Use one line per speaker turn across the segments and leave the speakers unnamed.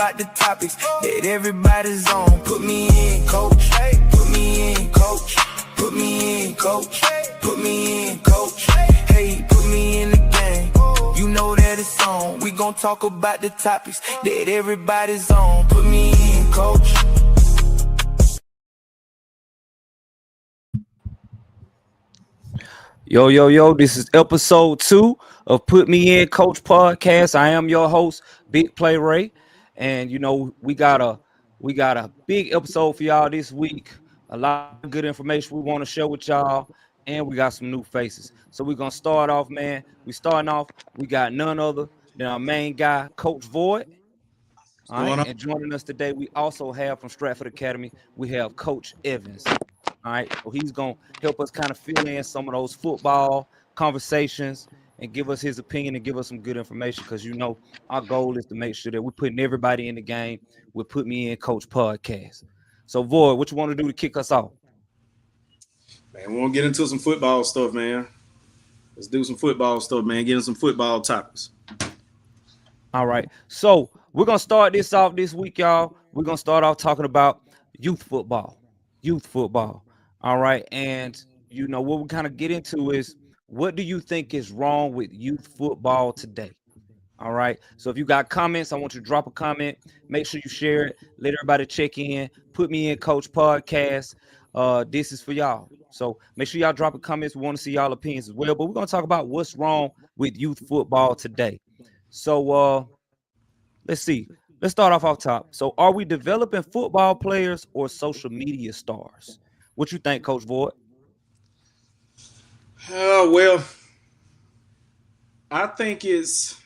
about the topics that everybody's on. Put me in, coach. Put me in, coach. Put me in, coach. Put me in, coach. Hey, put me in the game. You know that it's on. We gon' talk about the topics that everybody's on. Put me in, coach.
Yo, this is episode 2 of Put Me In Coach Podcast. I am your host, Big Play Ray. And we got a big episode for y'all this week. A lot of good information we want to share with y'all, and we got some new faces. So we're gonna start off, man. We got none other than our main guy, Coach Void. All right, and joining us today, we also have from Stratford Academy, we have Coach Evans. All right, so he's gonna help us kind of fill in some of those football conversations and give us his opinion and give us some good information, because our goal is to make sure that we're putting everybody in the game. We'll Put Me In Coach Podcast. So Void, what you want to do to kick us off?
Man, we want to get into some football stuff, man. Let's do some football stuff, man. Get into some football topics.
All right, so we're gonna start this off this week, y'all. We're gonna start off talking about youth football. All right, and what we kind of get into is, what do you think is wrong with youth football today? All right, so if you got comments, I want you to drop a comment. Make sure you share it. Let everybody check in. Put Me In Coach Podcast. This is for y'all. So make sure y'all drop a comments. We want to see y'all opinions as well. But we're gonna talk about what's wrong with youth football today. So let's see. Let's start off top. So are we developing football players or social media stars? What you think, Coach Void?
Well, I think it's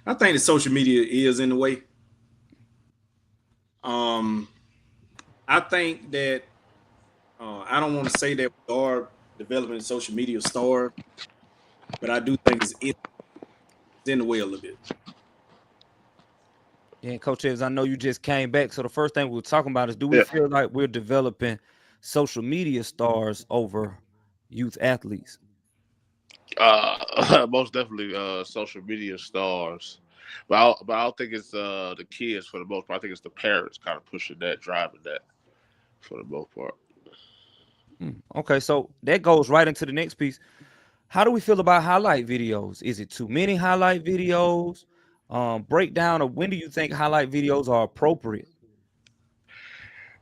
I think the social media is in the way. I think that I don't want to say that we are developing a social media star, but I do think it's in the way a little bit.
Yeah, Coach Evans, I know you just came back. So the first thing we were talking about is, do we feel like we're developing social media stars over youth athletes?
Most definitely social media stars. But I don't think it's the kids for the most part. I think it's the parents kind of pushing that, driving that for the most part.
Okay, so that goes right into the next piece. How do we feel about highlight videos? Is it too many highlight videos? Breakdown of when do you think highlight videos are appropriate?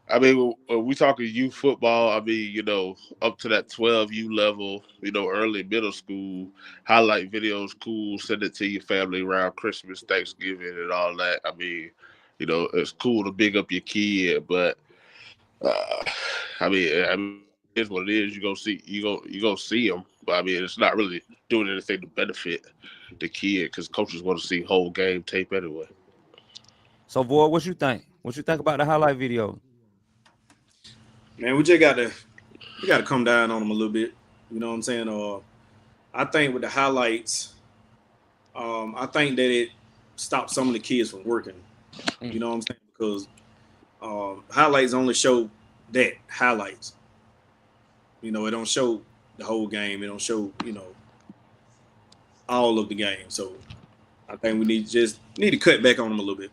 I mean, when we talking youth football, I mean, up to that 12U level, early middle school, highlight videos, cool, send it to your family around Christmas, Thanksgiving, and all that. I mean, it's cool to big up your kid, but I mean, it's what it is. You gonna see them, but I mean, it's not really doing anything to benefit the kid, because coaches want to see whole game tape anyway.
So, Void, what you think? What you think about the highlight video?
Man, we gotta come down on them a little bit. You know what I'm saying? I think with the highlights, I think that it stops some of the kids from working. You know what I'm saying? Because highlights only show that highlights. It don't show the whole game. It don't show, all of the game. So I think we need to cut back on them a little bit.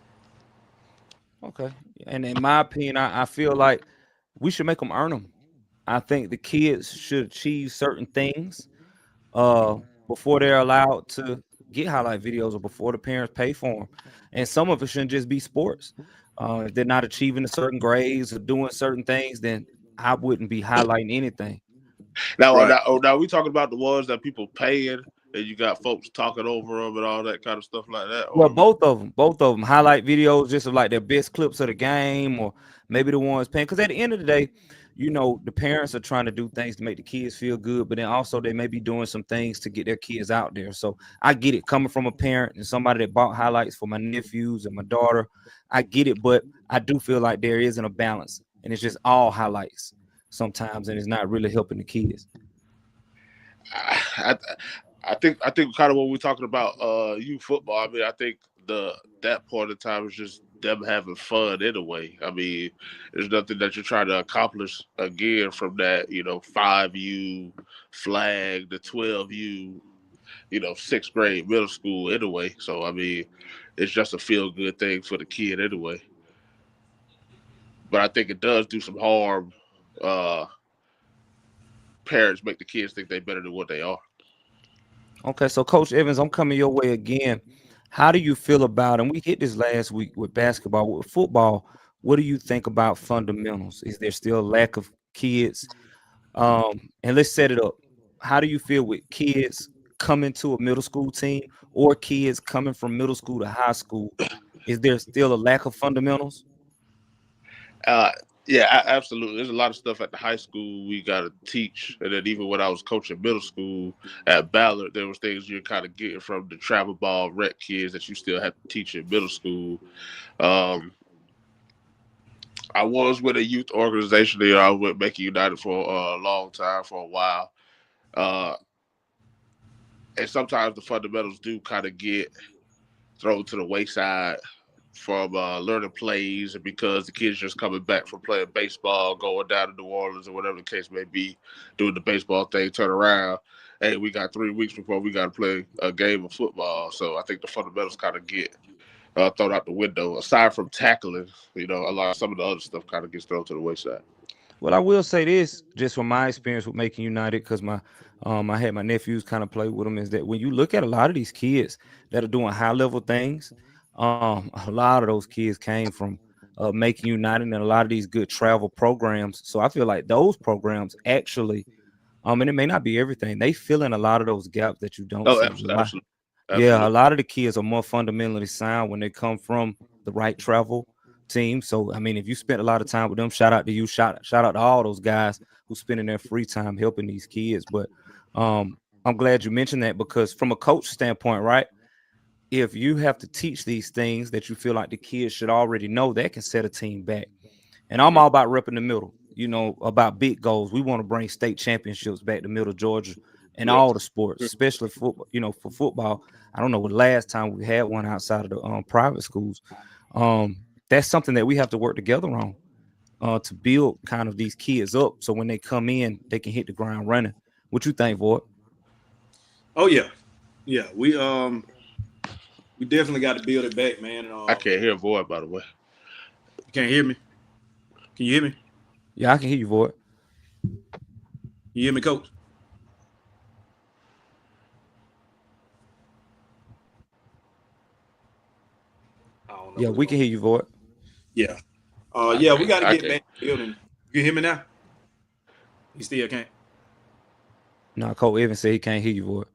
Okay. And in my opinion, I feel like we should make them earn them. I think the kids should achieve certain things before they're allowed to get highlight videos, or before the parents pay for them. And some of it shouldn't just be sports. If they're not achieving certain grades or doing certain things, then I wouldn't be highlighting anything.
Now we talking about the ones that people paying, and you got folks talking over them and all that kind of stuff like that.
Well, both of them highlight videos just of like their best clips of the game, or maybe the ones paying. Because at the end of the day, the parents are trying to do things to make the kids feel good, but then also they may be doing some things to get their kids out there. So I get it, coming from a parent and somebody that bought highlights for my nephews and my daughter. I get it, but I do feel like there isn't a balance, and it's just all highlights sometimes, and it's not really helping the kids.
I think kind of when we're talking about youth football, I mean, I think that part of the time is just them having fun anyway. I mean, there's nothing that you're trying to accomplish again from that, 5U flag, the 12U, sixth grade, middle school anyway. So, I mean, it's just a feel good thing for the kid anyway. But I think it does do some harm. Parents make the kids think they're better than what they are.
Okay, so Coach Evans, I'm coming your way again. How do you feel about, and we hit this last week with basketball, with football, what do you think about fundamentals? Is there still a lack of kids? And let's set it up. How do you feel with kids coming to a middle school team or kids coming from middle school to high school? Is there still a lack of fundamentals?
Uh, yeah, absolutely. There's a lot of stuff at the high school we got to teach, and then even when I was coaching middle school at Ballard, there was things you're kind of getting from the travel ball rec kids that you still have to teach in middle school. I was with a youth organization there. I was with Macon United for a long time, for a while, and sometimes the fundamentals do kind of get thrown to the wayside from learning plays, and because the kids just coming back from playing baseball, going down to New Orleans or whatever the case may be, doing the baseball thing, turn around, hey, we got 3 weeks before we got to play a game of football. So I think the fundamentals kind of get thrown out the window. Aside from tackling, some of the other stuff kind of gets thrown to the wayside.
Well, I will say this, just from my experience with Macon United, because I had my nephews kind of play with them, is that when you look at a lot of these kids that are doing high level things, a lot of those kids came from Macon United and a lot of these good travel programs. So I feel like those programs actually, and it may not be everything, they fill in a lot of those gaps that you don't see.
Absolutely.
Yeah, a lot of the kids are more fundamentally sound when they come from the right travel team. So, I mean, if you spent a lot of time with them, shout out to you. Shout out to all those guys who spending their free time helping these kids. But I'm glad you mentioned that, because from a coach standpoint, right, if you have to teach these things that you feel like the kids should already know, that can set a team back. And I'm all about repping the middle, about big goals. We want to bring state championships back to Middle Georgia and all the sports, especially football. For football, I don't know the last time we had one outside of the private schools. That's something that we have to work together on to build kind of these kids up, so when they come in, they can hit the ground running. What you think, Void?
Oh yeah, we definitely got to build it back, man.
I can't hear Void, by the way.
You can't hear me? Can you hear me?
Yeah, I can hear you, Void.
You hear me, Coach?
Yeah, we can hear you, Void.
Yeah. Yeah, we got to get back to building. You can hear me now? You still can't?
No, Cole Evans said he can't hear you, Void.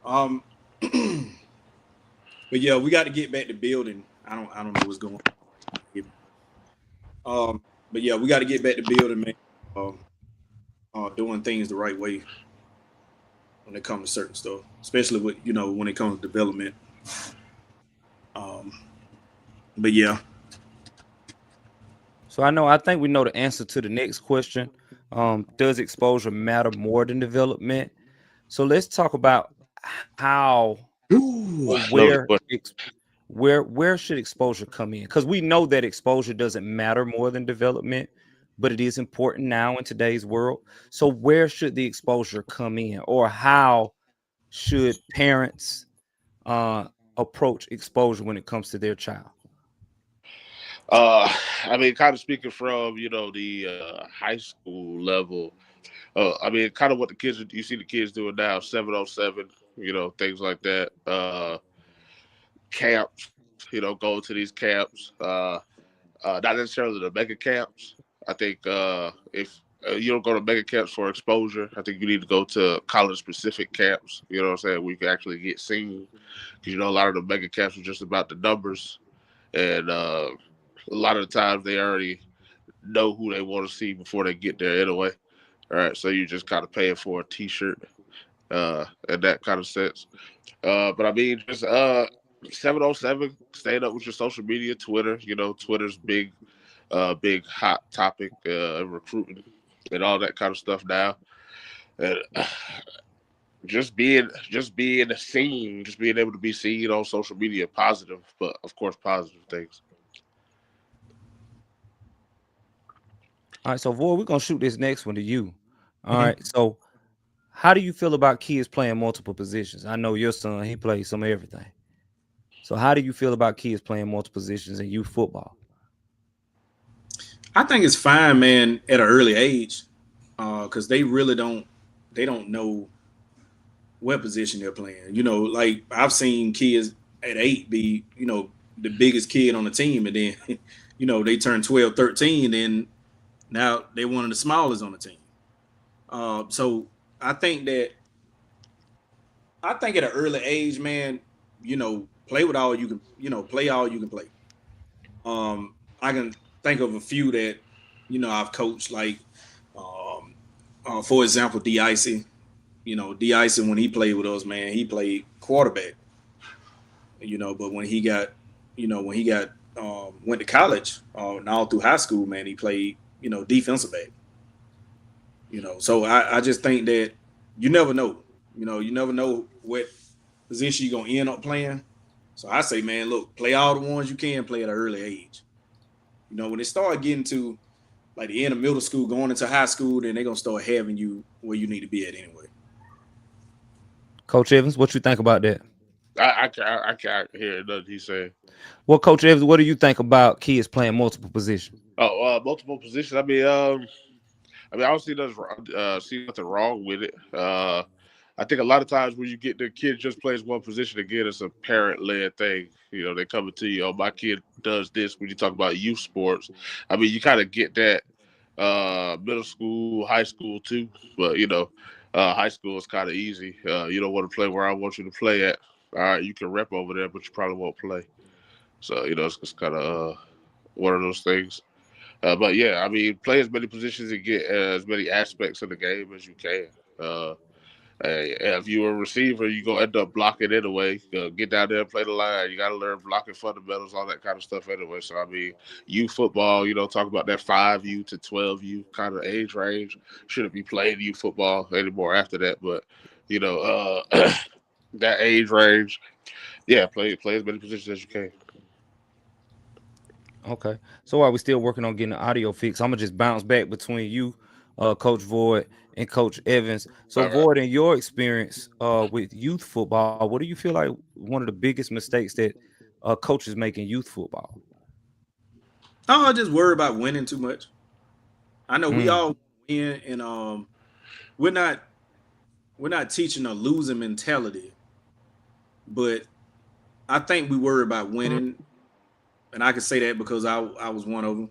Oh. But yeah, we got to get back to building. I don't know what's going on. But yeah, we got to get back to building, man. Doing things the right way when it comes to certain stuff, especially with when it comes to development. But yeah.
So I think we know the answer to the next question. Does exposure matter more than development? So let's talk about how where should exposure come in? Because we know that exposure doesn't matter more than development, but it is important now in today's world. So where should the exposure come in, or how should parents approach exposure when it comes to their child?
I mean, kind of speaking from the high school level. I mean, kind of what you see the kids doing now, 707, things like that. Camps, going to these camps. Not necessarily the mega camps. I think if you don't go to mega camps for exposure, I think you need to go to college-specific camps. You know what I'm saying? Where you can actually get seen, because a lot of the mega camps are just about the numbers, and a lot of the times they already know who they want to see before they get there anyway. All right, so you just kind of paying for a T-shirt in that kind of sense. But I mean, just 707, staying up with your social media, Twitter. Twitter's big hot topic, recruiting and all that kind of stuff now. And just being seen, just being able to be seen on social media, positive, but of course positive things.
All right, so Void, we're gonna shoot this next one to you. All
Mhm.
right, so how do you feel about kids playing multiple positions? I know your son, he plays some of everything. So how do you feel about kids playing multiple positions in youth football?
I think it's fine, man, at an early age, because they really don't know what position they're playing. Like I've seen kids at 8 be, the biggest kid on the team, and then, they turn 12, 13, and now they're one of the smallest on the team. So I think that at an early age, man, play with all you can, play all you can play. I can think of a few that, I've coached, like, for example, D Icy. D Icy, when he played with us, man, he played quarterback. But when he got went to college, and all through high school, man, he played, defensive back. So I just think that you never know. You never know what position you're gonna end up playing. So I say, man, look, play all the ones you can play at an early age. When they start getting to like the end of middle school, going into high school, then they're gonna start having you where you need to be at anyway.
Coach Evans, what you think about that?
I can't hear nothing he's saying.
Well, Coach Evans, what do you think about kids playing multiple positions?
Oh, multiple positions. I don't see nothing wrong with it. I think a lot of times when you get the kid just plays one position, again, it's a parent led thing. They coming to you, oh, my kid does this. When you talk about youth sports, you kind of get that middle school, high school too. But high school is kind of easy. You don't want to play where I want you to play at. All right, you can rep over there, but you probably won't play. So it's kind of one of those things. But yeah, play as many positions and get as many aspects of the game as you can. If you're a receiver, you're going to end up blocking anyway. Get down there and play the line. You got to learn blocking fundamentals, all that kind of stuff anyway. So, youth football, talk about that 5U to 12U kind of age range. Shouldn't be playing youth football anymore after that. But, that age range, yeah, play as many positions as you can.
Okay. So while we're still working on getting the audio fixed, I'm gonna just bounce back between you, Coach Void, and Coach Evans. So
All right.
Void, in your experience with youth football, what do you feel like one of the biggest mistakes that coaches make in youth football?
I just worry about winning too much. I know we
Mm,
all win, and we're not teaching a losing mentality, but I think we worry about winning, and I can say that because I was one of them.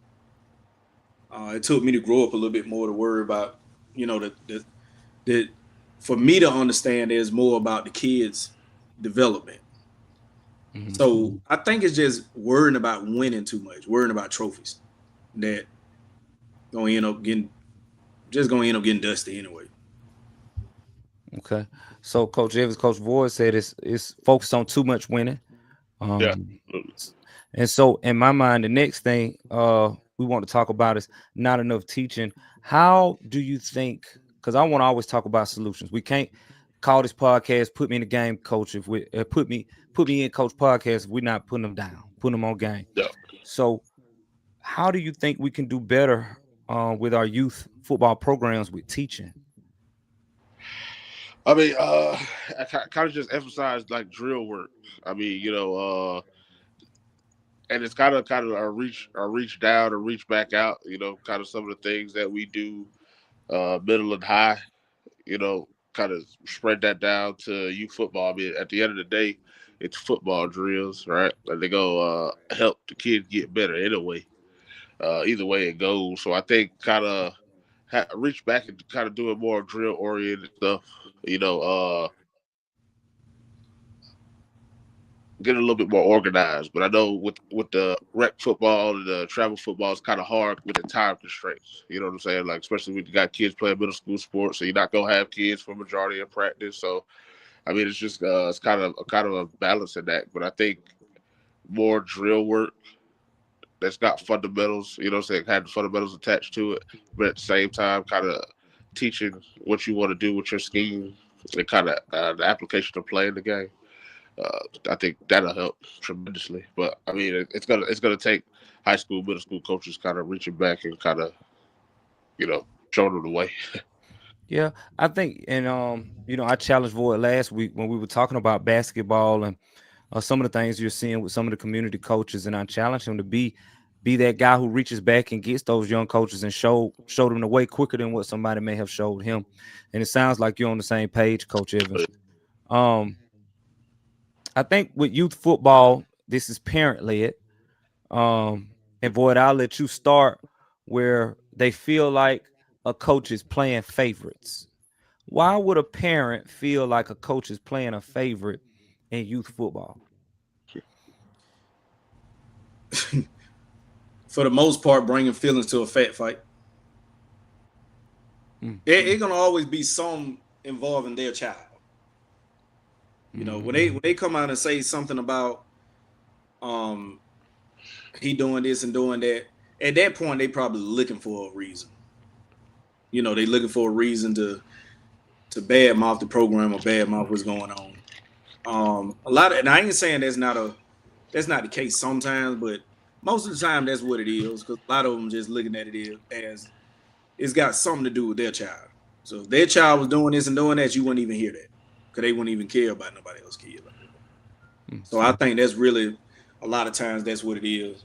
It took me to grow up a little bit more to worry about, that for me to understand there's more about the kids' development.
mhm.
So I think it's just worrying about winning too much, worrying about trophies that gonna end up getting dusty anyway.
Okay. So Coach Evans, Coach Void said it's focused on too much winning.
Yeah.
Um, and so in my mind, the next thing we want to talk about is not enough teaching. How do you think? Because I want to always talk about solutions. We can't call this podcast "Put Me in the Game, Coach." If we put me in, Coach podcast, if we're not putting them down, putting them on game.
Yeah.
So how do you think we can do better with our youth football programs with teaching?
I kind of just emphasize like drill work. And it's kind of a reach down or reach back out. Kind of some of the things that we do, middle and high. Kind of spread that down to youth football. At the end of the day, it's football drills, right? And they go help the kids get better anyway. Either way it goes. So I think kind of reach back and kind of doing more drill oriented stuff. You know, uh, get a little bit more organized. But I know with the rec football and the travel football, it's kind of hard with the time constraints. You know what I'm saying? Like especially when you got kids playing middle school sports, so you're not gonna have kids for majority of practice. So it's just it's kind of a balance in that. But I think more drill work that's got fundamentals. You know what I'm saying? Had the fundamentals attached to it, but at the same time, kind of teaching what you want to do with your scheme. and kind of the application of playing the game. I think that'll help tremendously. But I mean, it's gonna take high school, middle school coaches kind of reaching back and kind of showing them the way.
Yeah, I think, and I challenged Void last week when we were talking about basketball and some of the things you're seeing with some of the community coaches, and I challenged him to be that guy who reaches back and gets those young coaches and show them the way quicker than what somebody may have showed him. And it sounds like you're on the same page, Coach Evans. I think with youth football, this is parent led. And Void, I'll let you start where they feel like a coach is playing favorites. Why would a parent feel like a coach is playing a favorite in youth football?
For the most part, bringing feelings to a fat fight. It's gonna always be some involving their child. You know, when they come out and say something about he doing this and doing that, at that point they probably looking for a reason. You know, they looking for a reason to badmouth the program or badmouth what's going on. A lot of, and I ain't saying that's not the case sometimes, but most of the time that's what it is, because a lot of them just looking at it as it's got something to do with their child. So if their child was doing this and doing that, you wouldn't even hear that, because they wouldn't even care about nobody else's kid. So I think that's really, a lot of times that's what it is.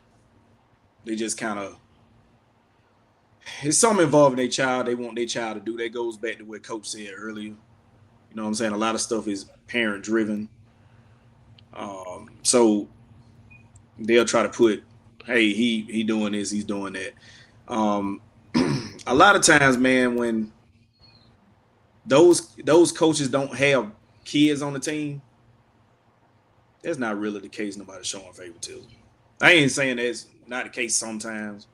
They just kind of, it's something involving their child. They want their child to do. That goes back to what Coach said earlier. You know what I'm saying? A lot of stuff is parent driven. So they'll try to put, hey, he doing this, he's doing that. A lot of times, man, when those coaches don't have kids on the team, that's not really the case. Nobody's showing favoritism. I ain't saying that's not the case sometimes,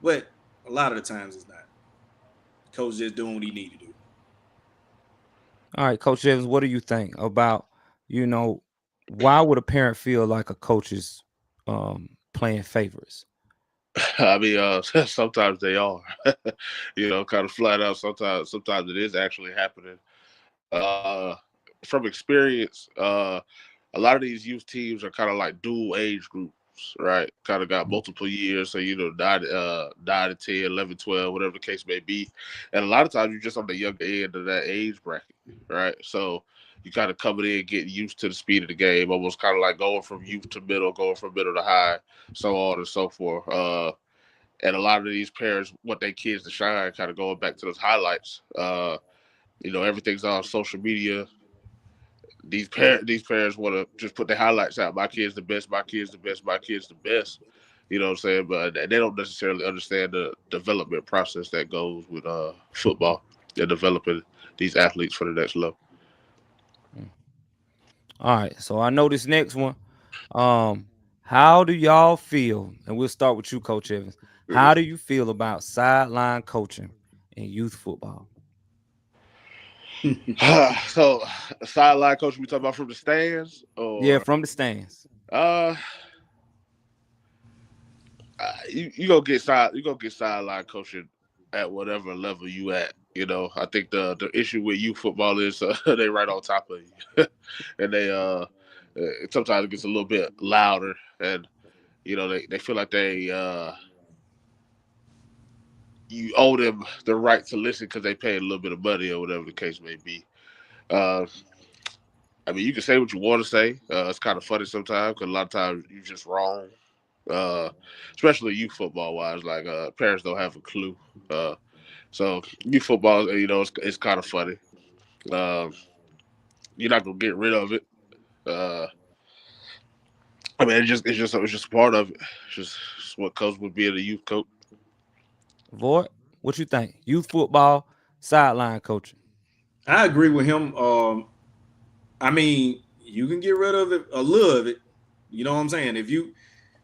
but a lot of the times it's not. Coach just doing what he need to do.
All right, Coach Evans, what do you think about, why would a parent feel like a coach is playing favorites?
I mean, sometimes they are, kind of flat out. Sometimes it is actually happening. From experience, a lot of these youth teams are kind of like dual age groups, right? Kind of got multiple years. So, 9 to 10, 11, 12, whatever the case may be. And a lot of times you're just on the younger end of that age bracket, right? So you kind of coming in, getting used to the speed of the game, almost kind of like going from youth to middle, going from middle to high, so on and so forth. And a lot of these parents want their kids to shine, kind of going back to those highlights. Everything's on social media. These parents want to just put their highlights out. My kid's the best. My kid's the best. My kid's the best. You know what I'm saying? But they don't necessarily understand the development process that goes with football. They're developing these athletes for the next level.
All right. So I know this next one. How do y'all feel? And we'll start with you, Coach Evans. How do you feel about sideline coaching in youth football?
So, sideline coach, we talking about from the stands?
Yeah, from the stands.
You gonna get sideline coaching at whatever level you at. I think the issue with youth football is they right on top of you, and they sometimes it gets a little bit louder, and they feel like you owe them the right to listen because they paid a little bit of money or whatever the case may be. I mean, you can say what you want to say. It's kind of funny sometimes because a lot of times you're just wrong, especially youth football wise. Like parents don't have a clue. So youth football, it's kind of funny. You're not gonna get rid of it. I mean, it's just part of it. It's just what comes with being a youth coach.
Void, what you think? Youth football, sideline coaching.
I agree with him. I mean, you can get rid of it, a little of it. You know what I'm saying?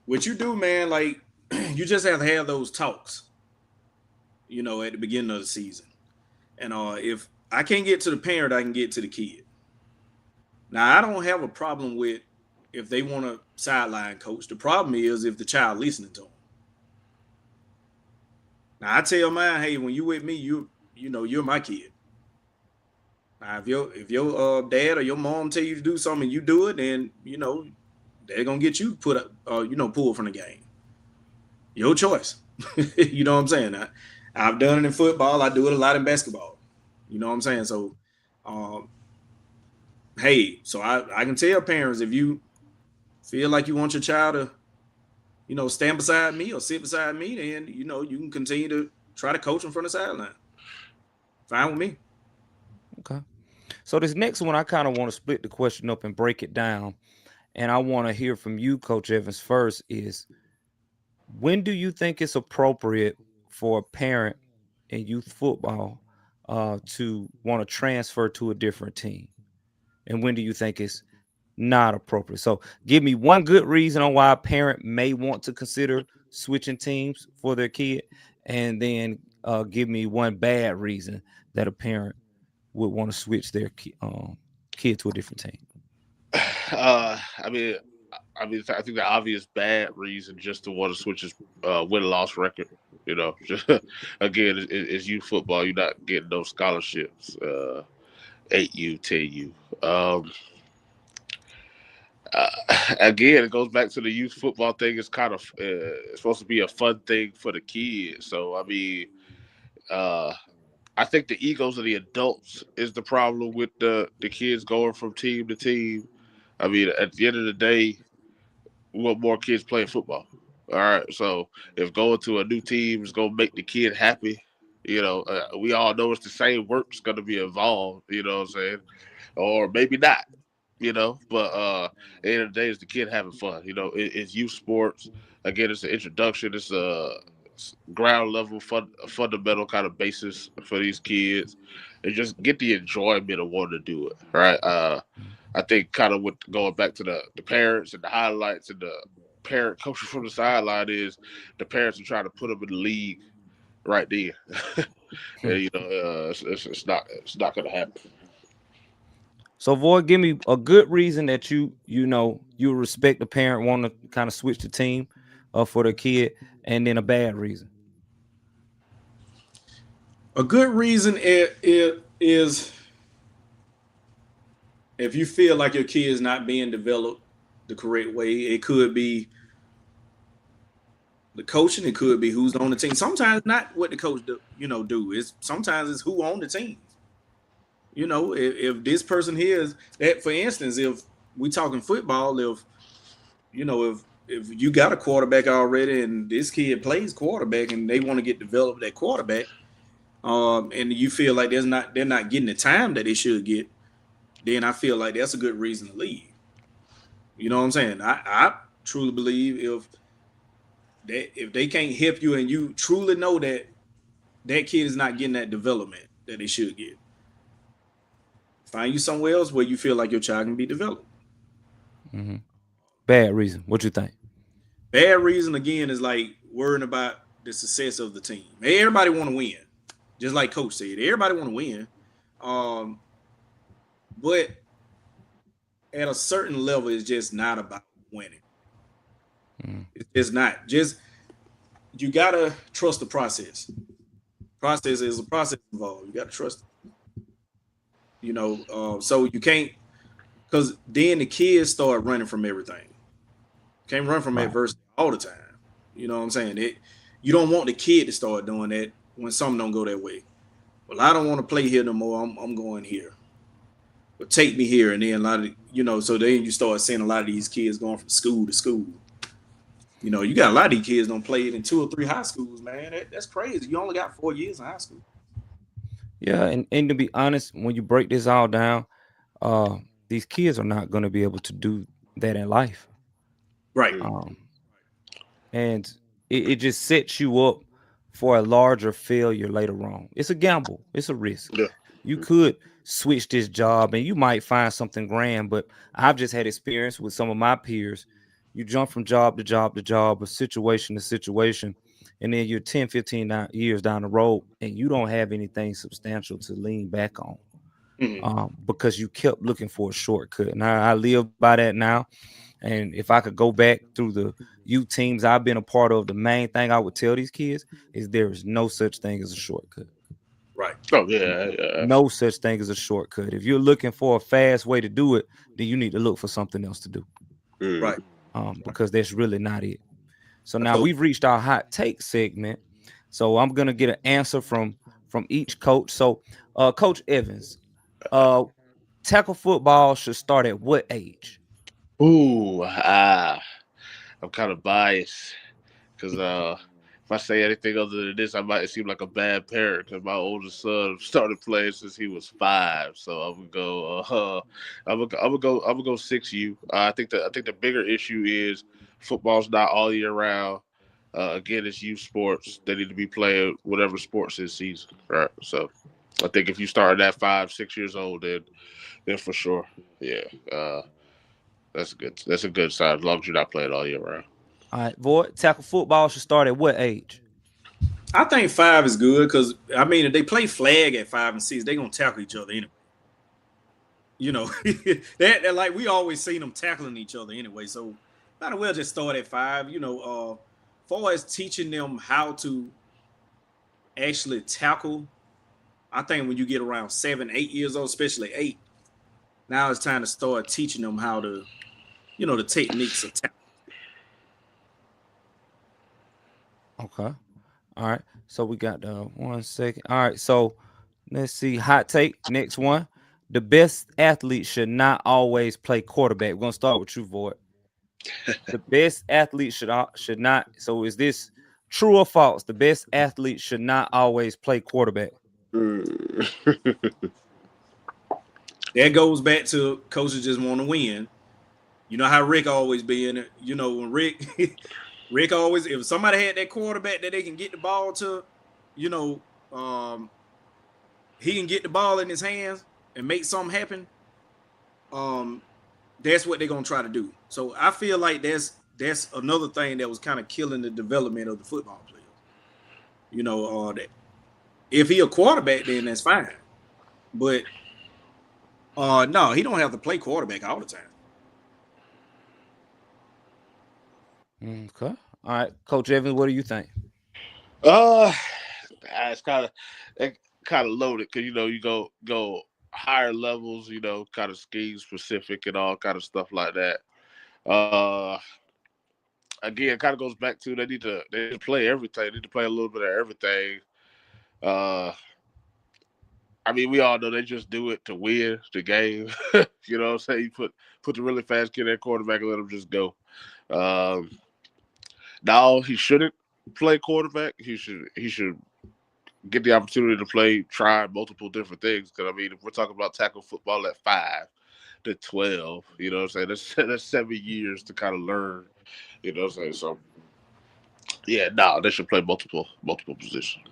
What you do, man, like you just have to have those talks, at the beginning of the season. And if I can't get to the parent, I can get to the kid. Now, I don't have a problem with if they want to sideline coach. The problem is if the child listening to them. Now, I tell mine, hey, when you with me, you're my kid. Now, if your dad or your mom tell you to do something and you do it, then they're gonna get you put up, pulled from the game. Your choice. You know what I'm saying? I've done it in football. I do it a lot in basketball. You know what I'm saying? So, um, hey, so I can tell parents, if you feel like you want your child to, stand beside me or sit beside me, then you can continue to try to coach them from the sideline. Fine with me.
Okay. So this next one, I kind of want to split the question up and break it down. And I want to hear from you, Coach Evans, first is, when do you think it's appropriate for a parent in youth football to want to transfer to a different team? And when do you think it's not appropriate? So give me one good reason on why a parent may want to consider switching teams for their kid, and then give me one bad reason that a parent would want to switch their kid to a different team.
I mean, I think the obvious bad reason just to want to switch is win loss record. Just, again, it's youth football. You're not getting those scholarships. 8U, 10U. Uh, Again, it goes back to the youth football thing. It's kind of it's supposed to be a fun thing for the kids. So uh, I think the egos of the adults is the problem with the kids going from team to team. I mean, at the end of the day, we want more kids playing football. All right, so if going to a new team is going to make the kid happy, we all know it's the same work's going to be involved. You know what I'm saying? Or maybe not. But at the end of the day, it's the kid having fun. It's youth sports. Again, it's an introduction. It's a ground level, fundamental kind of basis for these kids, and just get the enjoyment of wanting to do it. Right. I think kind of with going back to the parents and the highlights and the parent coaching from the sideline is the parents are trying to put them in the league right there. And, it's not going to happen.
So, Void, give me a good reason that you respect the parent want to kind of switch the team for their kid, and then a bad reason.
A good reason it is if you feel like your kid is not being developed the correct way. It could be the coaching. It could be who's on the team. Sometimes not what the coach do. It's sometimes it's who on the team. If this person here is that, for instance, if we talking football, if you got a quarterback already and this kid plays quarterback and they want to get developed that quarterback, and you feel like they're not getting the time that they should get, then I feel like that's a good reason to leave. You know what I'm saying? I truly believe if they can't help you and you truly know that kid is not getting that development that they should get, find you somewhere else where you feel like your child can be developed.
Mm-hmm. Bad reason. What you think?
Bad reason again is like worrying about the success of the team. Everybody want to win, just like Coach said. Everybody want to win, but at a certain level, it's just not about winning. It's just not. Just you gotta trust the process. Process is a process involved. You gotta trust it. So you can't, because then the kids start running from everything. Can't run from adversity all the time. You know what I'm saying? You don't want the kid to start doing that when something don't go that way. Well, I don't want to play here no more. I'm going here. But take me here, and then a lot of so then you start seeing a lot of these kids going from school to school. You got a lot of these kids don't play it in 2 or 3 high schools, man. That's crazy. You only got 4 years in high school.
Yeah, and to be honest, when you break this all down, these kids are not going to be able to do that in life.
Right.
And it just sets you up for a larger failure later on. It's a gamble. It's a risk.
Yeah.
You could switch this job and you might find something grand, but I've just had experience with some of my peers. You jump from job to job to job, or situation to situation, and then you're 10, 15 years down the road and you don't have anything substantial to lean back on. Because you kept looking for a shortcut. And I live by that now. And if I could go back through the youth teams I've been a part of, the main thing I would tell these kids is there is no such thing as a shortcut.
Right.
Oh yeah.
No such thing as a shortcut. If you're looking for a fast way to do it, then you need to look for something else to do.
Right.
Because that's really not it. So
I
now
told
we've reached our hot take segment. So I'm gonna get an answer from each coach. So Coach Evans, tackle football should start at what age?
Ooh, I'm kind of biased because if I say anything other than this, I might seem like a bad parent. Because my oldest son started playing since he was 5, so I'm gonna go. I'm gonna go 6U. I think the bigger issue is football's not all year round. Again, it's youth sports. They need to be playing whatever sports this season, right? So I think if you start at 5, 6 years old, then for sure, yeah. That's a good sign as long as you're not playing all year round.
All right, Void, tackle football should start at what age?
I think 5 is good because I mean if they play flag at 5 and 6, they're gonna tackle each other anyway. You know, that like we always see them tackling each other anyway. So might as well just start at 5. You know, far as teaching them how to actually tackle, I think when you get around 7, 8 years old, especially 8, now it's time to start teaching them how to, you know, the techniques of tackle.
Okay. All right. So we got 1 second. All right. So let's see. Hot take. Next one. The best athlete should not always play quarterback. We're gonna start with you, Void. The best athlete should not. So is this true or false? The best athlete should not always play quarterback.
That goes back to coaches just want to win. You know how Rick always be in it. You know when Rick always, if somebody had that quarterback that they can get the ball to, you know, he can get the ball in his hands and make something happen. That's what they're gonna try to do. So I feel like that's another thing that was kind of killing the development of the football players. You know, that if he a quarterback, then that's fine. But no, he don't have to play quarterback all the time.
Okay. All right, Coach Evans, what do you think?
It's kind of loaded because you go higher levels, kind of scheme specific and all kind of stuff like that. Again, it kind of goes back to they need to play everything. They need to play a little bit of everything. I mean, we all know they just do it to win the game. You know what I'm saying? You put the really fast kid at quarterback and let him just go. Now he shouldn't play quarterback. He should get the opportunity to try multiple different things. Because I mean, if we're talking about tackle football at 5 to 12, you know what I'm saying? That's 7 years to kind of learn. You know what I'm saying? So yeah, they should play multiple positions.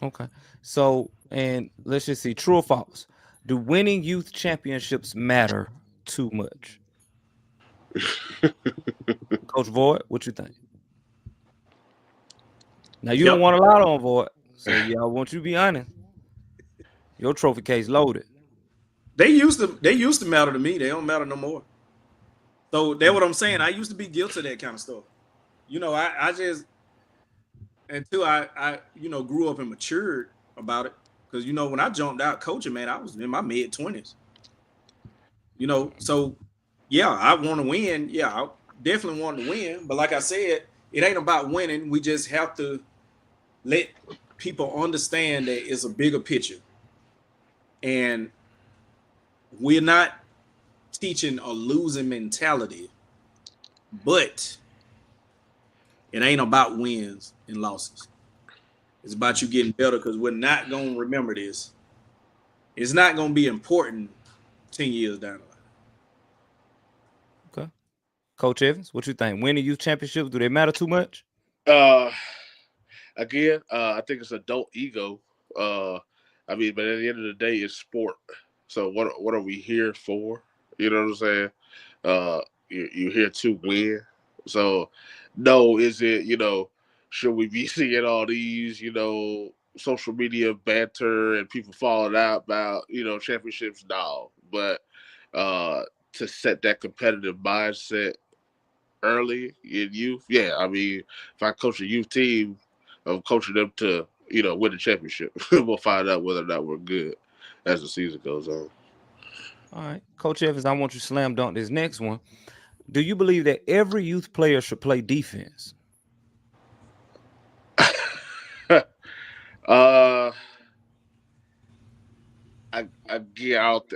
Okay. So, and let's just see, true or false? Do winning youth championships matter too much? Coach Void, what you think? Now you don't want a lot on Void, so yeah, I want you to be honest. Your trophy case loaded.
They used to matter to me. They don't matter no more. So that's what I'm saying. I used to be guilty of that kind of stuff. You know, I just until I grew up and matured about it. Because when I jumped out coaching, man, I was in my mid-20s. So yeah, I want to win. Yeah, I definitely want to win. But like I said, it ain't about winning. We just have to let people understand that it's a bigger picture. And we're not teaching a losing mentality, but it ain't about wins and losses. It's about you getting better because we're not going to remember this. It's not going to be important 10 years down the line.
Okay. Coach Evans, what you think? Winning youth championships, do they matter too much?
Again, I think it's adult ego. I mean, but at the end of the day, it's sport. So what are we here for? You know what I'm saying? You're here to win. So no, is it, should we be seeing all these, social media banter and people falling out about, championships? No. But to set that competitive mindset early in youth, yeah. I mean, if I coach a youth team, I'm coaching them to win the championship. We'll find out whether or not we're good as the season goes on.
All right, Coach Evans, I want you to slam dunk this next one. Do you believe that every youth player should play defense?
I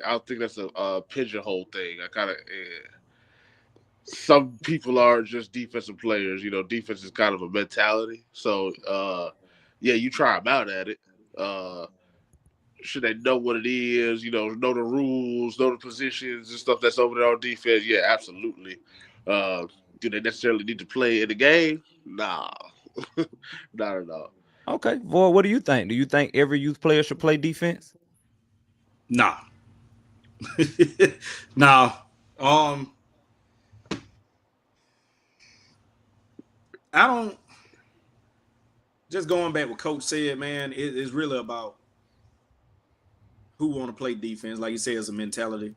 don't think that's a pigeonhole thing. I kind of some people are just defensive players. Defense is kind of a mentality. So yeah, you try them out at it. Should they know what it is? Know the rules, know the positions and stuff that's over there on defense. Yeah, absolutely. Do they necessarily need to play in the game? Nah, not at all.
Okay, Void, what do you think? Do you think every youth player should play defense?
Nah. Nah. I don't. Just going back what Coach said, man, it's really about who want to play defense. Like you said, it's a mentality.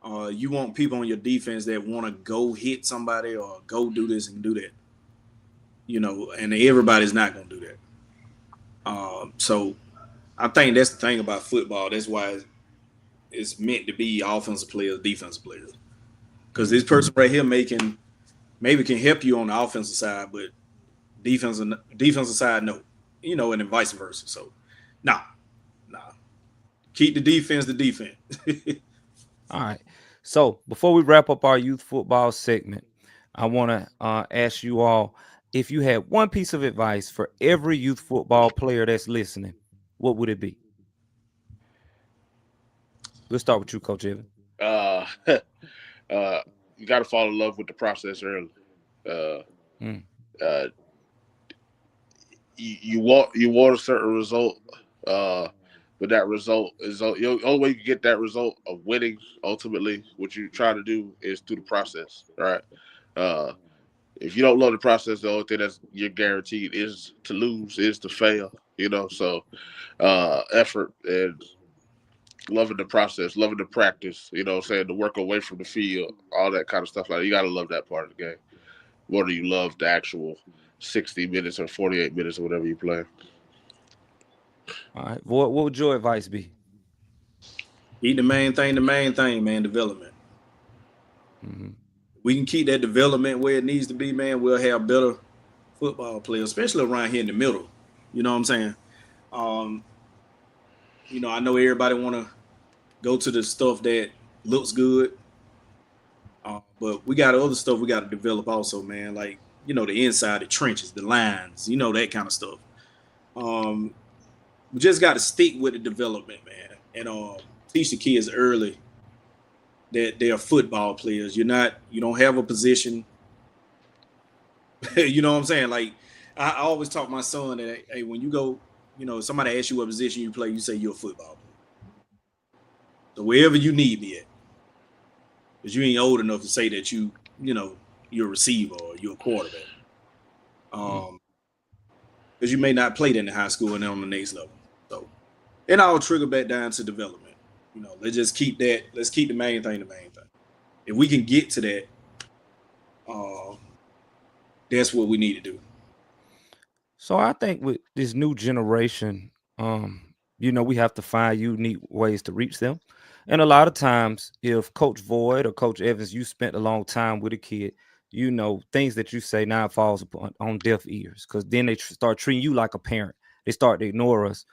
You want people on your defense that want to go hit somebody or go do this and do that. And everybody's not going to do that. So I think that's the thing about football. That's why it's meant to be offensive players, defensive players. Because this person right here maybe can help you on the offensive side, but defensive side, no. And then vice versa. So, nah. Keep the defense.
All right. So before we wrap up our youth football segment, I want to ask you all, if you had one piece of advice for every youth football player that's listening, what would it be? Let's start with you, Coach Evan.
You got to fall in love with the process early. You want a certain result, but that result is the only way you can get that result of winning. Ultimately, what you try to do is through the process, right? If you don't love the process, the only thing that's you're guaranteed is to lose, is to fail. So effort and loving the process, loving the practice. The work away from the field, all that kind of stuff. Like, you got to love that part of the game. Whether you love the actual 60 minutes or 48 minutes or whatever you play.
All right. What would your advice be?
Keep the main thing, man, development. Mm-hmm. We can keep that development where it needs to be, man. We'll have better football players, especially around here in the middle. You know what I'm saying? I know everybody want to go to the stuff that looks good, but we got other stuff we got to develop also, man. Like, the inside, the trenches, the lines, that kind of stuff. We just got to stick with the development, man, and teach the kids early that they are football players. You don't have a position. You know what I'm saying? Like, I always taught my son that, hey, when you go, somebody asks you what position you play, you say you're a football player. So wherever you need me at, because you ain't old enough to say that you're a receiver or you're a quarterback. Because you may not play that in high school and then on the next level. So, and I'll trigger back down to development. Let's just keep that. Let's keep the main thing. If we can get to that, that's what we need to do.
So I think with this new generation, we have to find unique ways to reach them. And a lot of times, if Coach Void or Coach Evans, you spent a long time with a kid, things that you say now falls on deaf ears, because then they start treating you like a parent. They start to ignore us.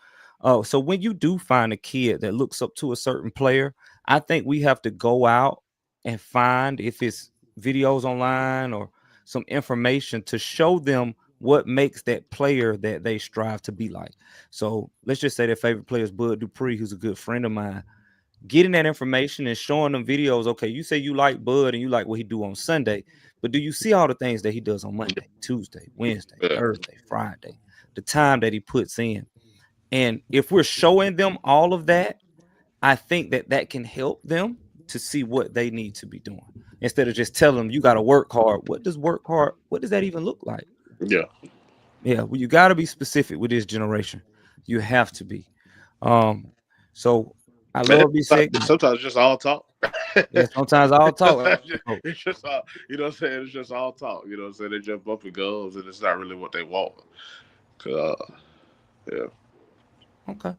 So when you do find a kid that looks up to a certain player, I think we have to go out and find, if it's videos online or some information, to show them what makes that player that they strive to be like. So let's just say their favorite player is Bud Dupree, who's a good friend of mine. Getting that information and showing them videos. Okay, you say you like Bud and you like what he do on Sunday, but do you see all the things that he does on Monday, Tuesday, Wednesday, Thursday, Friday, the time that he puts in? And if we're showing them all of that, I think that can help them to see what they need to be doing, instead of just telling them you got to work hard. What does work hard? What does that even look like?
Yeah.
Well, you got to be specific with this generation. You have to be. So I love these segments.
Sometimes it's just all talk.
Yeah, sometimes all talk.
It's just all, what I'm saying? It's just all talk. They jump up and goes, and it's not really what they want. Yeah.
Okay.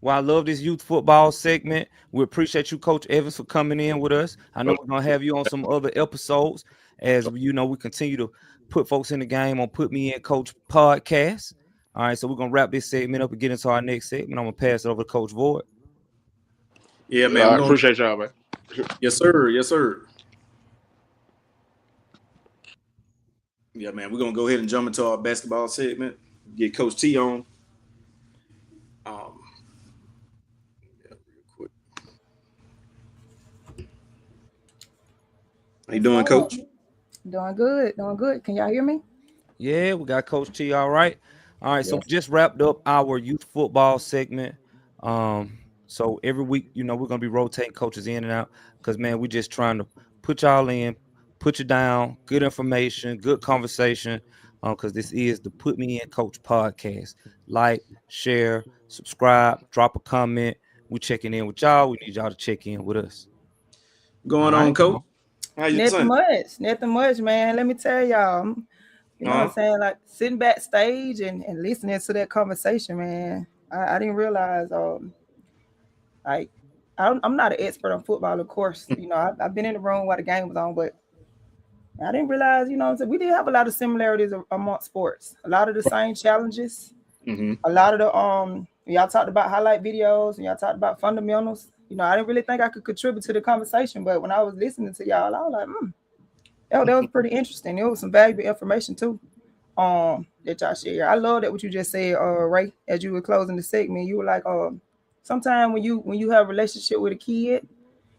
Well, I love this youth football segment. We appreciate you, Coach Evans, for coming in with us. I know we're gonna have you on some other episodes as we continue to put folks in the game on Put Me In Coach podcast. All right, so we're gonna wrap this segment up and get into our next segment. I'm gonna pass it over to Coach Void.
Yeah, man.
I appreciate y'all, man.
Yes, sir. Yes, sir. Yeah, man. We're gonna go ahead and jump into our basketball segment. Get Coach T on. Real quick. How you doing, Coach?
Doing good. Doing good. Can y'all hear me?
Yeah, we got Coach T. All right. So we just wrapped up our youth football segment. So every week, we're gonna be rotating coaches in and out because, man, we just trying to put y'all in, put you down, good information, good conversation. Because this is the Put Me In Coach podcast. Like, share, subscribe, drop a comment. We checking in with y'all. We need y'all to check in with us.
Going on, Coach? How you
Nothing
doing?
Nothing much, man. Let me tell y'all. You know what I'm saying? Like sitting backstage and listening to that conversation, man. I didn't realize like I'm not an expert on football, of course. I've been in the room while the game was on, but I didn't realize, we did have a lot of similarities among sports. A lot of the same challenges.
Mm-hmm.
A lot of the y'all talked about highlight videos and y'all talked about fundamentals. I didn't really think I could contribute to the conversation, but when I was listening to y'all, I was like, that was pretty interesting. There was some valuable information too. That y'all share. I love that what you just said, Ray, as you were closing the segment. You were like, sometimes when you have a relationship with a kid,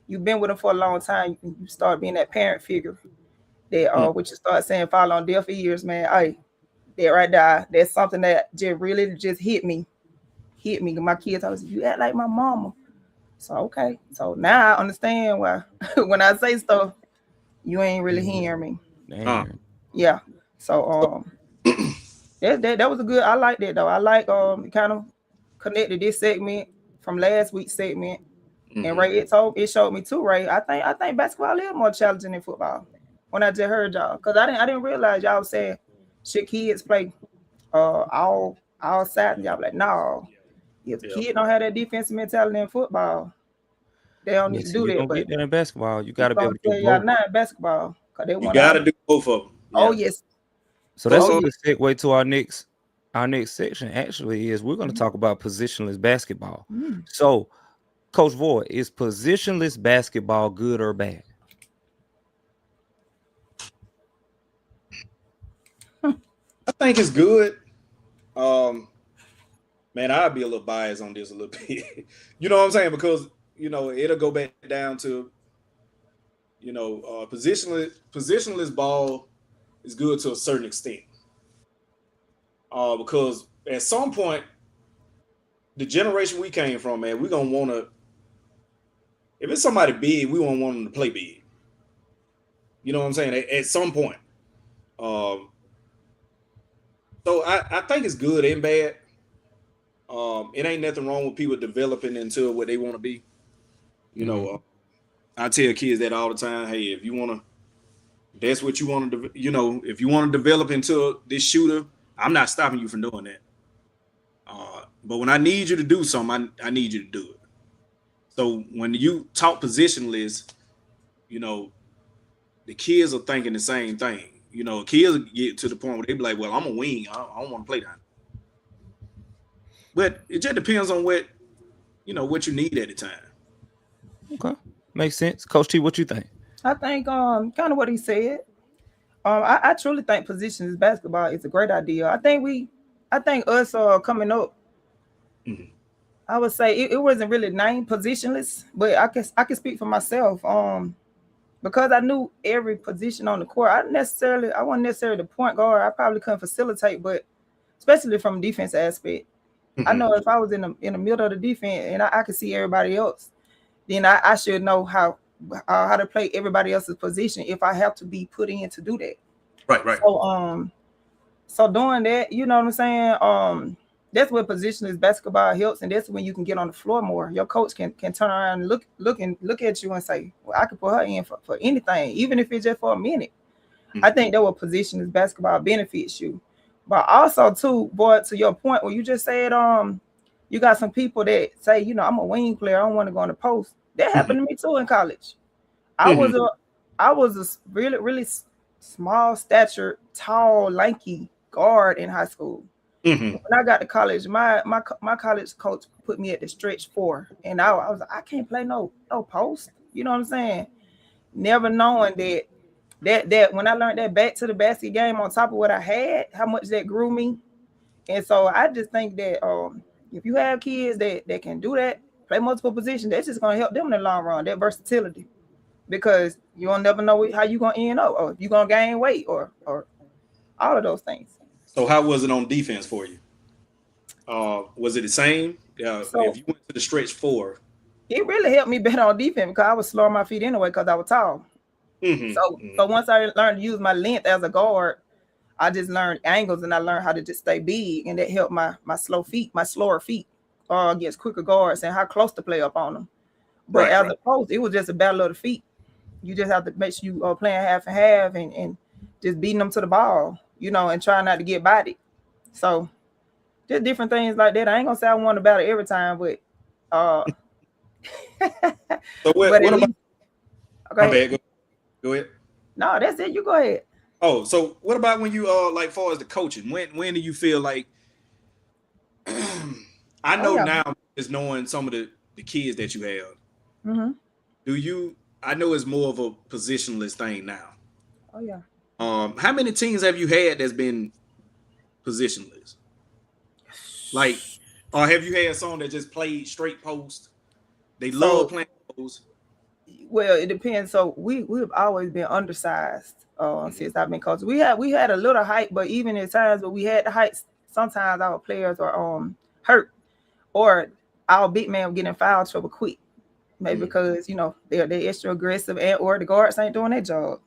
you've been with them for a long time, you start being that parent figure. That what you start saying fall on deaf ears, man. That right there, that's something that just really just hit me. My kids always say, you act like my mama. So okay. So now I understand why when I say stuff, you ain't really hearing me. Yeah. So that was a good. I like that though. I like kind of connected this segment from last week's segment. Mm-hmm. And Ray, it showed me too, Ray. I think basketball is more challenging than football. When I just heard y'all, because I didn't realize y'all saying should kids play all sides. Y'all like, no. If the kid don't have that defensive mentality in football, they don't need to do that.
You don't get that in basketball. You got to be able to do
y'all not in basketball.
You got to do both of them.
Yeah. Oh, yes.
So that's a good segue to our next section. Actually, is we're going to talk about positionless basketball. So, Coach Void, is positionless basketball good or bad?
I think it's good. Man, I'd be a little biased on this a little bit. You know what I'm saying? Because, it'll go back down to, positionless ball is good to a certain extent. Because at some point, the generation we came from, man, we're going to want to, if it's somebody big, we won't want them to play big. You know what I'm saying? At some point. So I think it's good and bad. It ain't nothing wrong with people developing into what they want to be. I tell kids that all the time. Hey, if you want to, that's what you want to, if you want to develop into this shooter, I'm not stopping you from doing that. But when I need you to do something, I need you to do it. So when you talk positionless, the kids are thinking the same thing. Kids get to the point where they be like, well, I'm a wing. I don't want to play down. But it just depends on what you need at the time.
Okay. Makes sense. Coach T, what you think?
I think kind of what he said. I truly think positions basketball is a great idea. I think us coming up, I would say it wasn't really named positionless, but I can speak for myself. Because I knew every position on the court, I wasn't necessarily the point guard. I probably couldn't facilitate, but especially from a defense aspect. I know if I was in the middle of the defense and I could see everybody else, then I should know how to play everybody else's position if I have to be put in to do that.
Right.
So doing that, you know what I'm saying? That's where positionless basketball helps, and that's when you can get on the floor more. Your coach can turn around and look at you and say, well, I could put her in for anything, even if it's just for a minute. I think that what positionless basketball benefits you. But also too, boy, to your point where you just said, you got some people that say, I'm a wing player, I don't want to go on the post. That happened to me too in college. I was a really, really small stature, tall, lanky guard in high school. When I got to college, my college coach put me at the stretch 4, and I was like, I can't play no post. You know what I'm saying? Never knowing that when I learned that back to the basket game on top of what I had, how much that grew me. And so I just think that if you have kids that can do that, play multiple positions, that's just gonna help them in the long run. That versatility, because you'll never know how you're gonna end up, or if you're gonna gain weight, or all of those things.
So how was it on defense for you? Was it the same?
So
if you went to the stretch 4,
it really helped me better on defense because I was slow on my feet anyway because I was tall. So once I learned to use my length as a guard, I just learned angles and I learned how to just stay big, and that helped my slower feet against quicker guards and how close to play up on them. But as a post, it was just a battle of the feet. You just have to make sure you are playing half and half and just beating them to the ball, and trying not to get bodied. So just different things like that. I ain't gonna say I won the battle every time, but
so what about?
Okay.
Go ahead.
No, that's it. You go ahead.
Oh, so what about when you like far as the coaching? When do you feel like I know now is knowing some of the kids that you have. I know it's more of a positionless thing now.
Oh yeah.
How many teams have you had that's been positionless? Like, or have you had some that just played straight post? They love playing post. Well,
it depends. So we've always been undersized since I've been coaching. We had a little height, but even at times when we had the height, sometimes our players are hurt, or our big man getting in foul trouble quick. Maybe because they're extra aggressive, and or the guards ain't doing their job.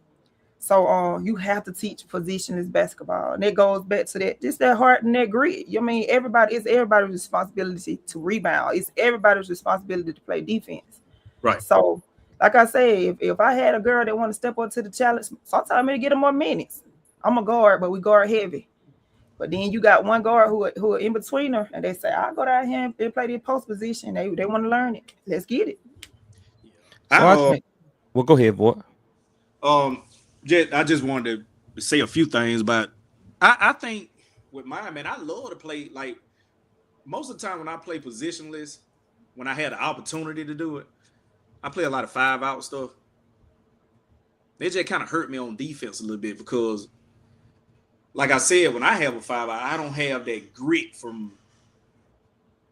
So you have to teach positionless basketball, and it goes back to that heart and that grit. I mean, it's everybody's responsibility to rebound. It's everybody's responsibility to play defense.
Right.
So, like I say, if I had a girl that want to step up to the challenge, sometimes I'm gonna get them more minutes. I'm a guard, but we guard heavy. But then you got one guard who are in between her, and they say, I'll go down here and play the post position. They want to learn it. Let's get it.
So well, go ahead, boy.
I just wanted to say a few things, but I think with mine, man, I love to play. Like, most of the time when I play positionless, when I had the opportunity to do it, I play a lot of 5-out stuff. They just kind of hurt me on defense a little bit because, like I said, when I have a 5-out, I don't have that grit from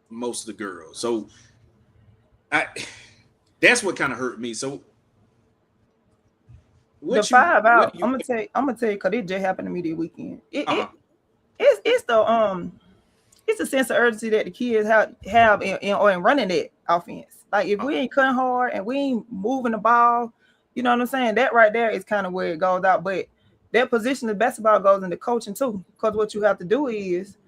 most of the girls. So that's what kind of hurt me. So
the 5-out, I'm gonna tell you, because it just happened to me this weekend. It's the sense of urgency that the kids have in running that offense. Like, if we ain't cutting hard and we ain't moving the ball, you know what I'm saying? That right there is kind of where it goes out. But that position of basketball goes into coaching too, because what you have to do is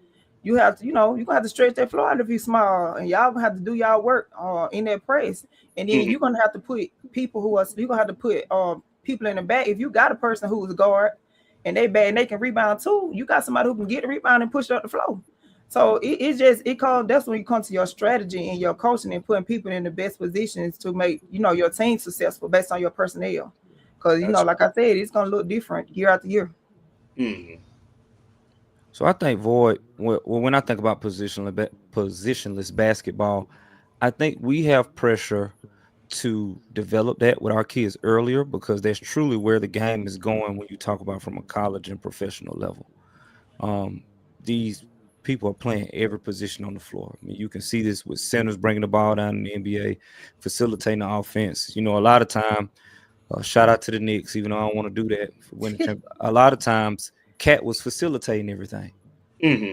you have to, you're gonna have to stretch that floor out if you're small, and y'all gonna have to do y'all work in that press, and then you're gonna have to put people people in the back. If you got a person who's a guard and they bad and they can rebound too, you got somebody who can get the rebound and push it up the floor. So that's when you come to your strategy and your coaching and putting people in the best positions to make your team successful based on your personnel. Because like I said, it's gonna look different year after year.
So I think, Void, when I think about positionless basketball, I think we have pressure to develop that with our kids earlier, because that's truly where the game is going when you talk about from a college and professional level. These people are playing every position on the floor. I mean, you can see this with centers bringing the ball down in the NBA, facilitating the offense. A lot of time, shout out to the Knicks, even though I don't want to do that for winning. A lot of times, Cat was facilitating everything,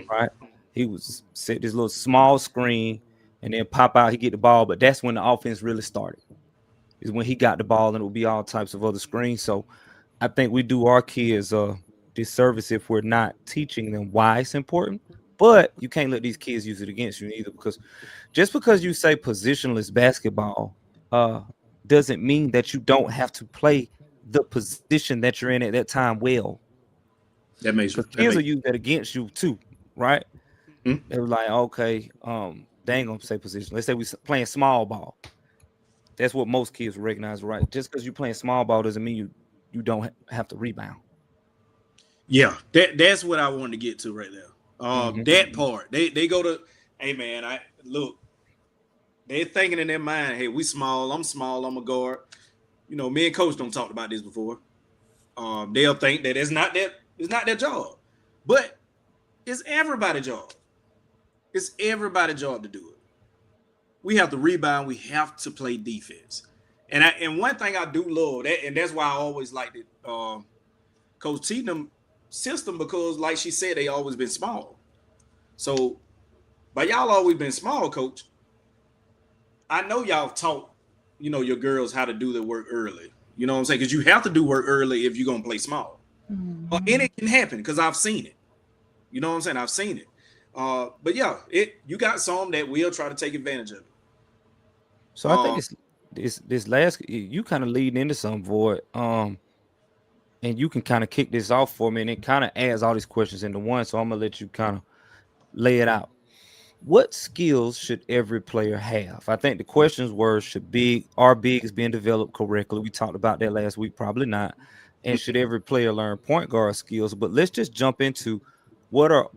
right? He was set this little small screen and then pop out, he get the ball, but that's when the offense really started. Is when he got the ball, and it would be all types of other screens. So I think we do our kids a disservice if we're not teaching them why it's important. But you can't let these kids use it against you either, because just because you say positionless basketball doesn't mean that you don't have to play the position that you're in at that time well.
That makes
because kids will use that against you too, right?
Mhm.
They were like, okay, they ain't gonna say position. Let's say we playing small ball. That's what most kids recognize, right? Just because you're playing small ball doesn't mean you don't have to rebound.
Yeah, that's what I wanted to get to right there. That part, they go to, hey man, I look, they're thinking in their mind, hey, we small, I'm a guard. You know, me and coach don't talk about this before. They'll think that it's not their job, but it's everybody's job. It's everybody's job to do it. We have to rebound. We have to play defense. And one thing I do love that, and that's why I always liked it, Coach Cheatham system, because like she said, they always been small. So, but y'all always been small, Coach. I know y'all taught, your girls how to do their work early. You know what I'm saying? Because you have to do work early if you're gonna play small. And it can happen because I've seen it. You know what I'm saying? I've seen it. But yeah, you got some that will try to take advantage of it.
So I think this last you kind of lead into some void. And you can kind of kick this off for me, and it kind of adds all these questions into one. So I'm gonna let you kind of lay it out. What skills should every player have? I think the questions were: are bigs being developed correctly? We talked about that last week, probably not. And should every player learn point guard skills? But let's just jump into what are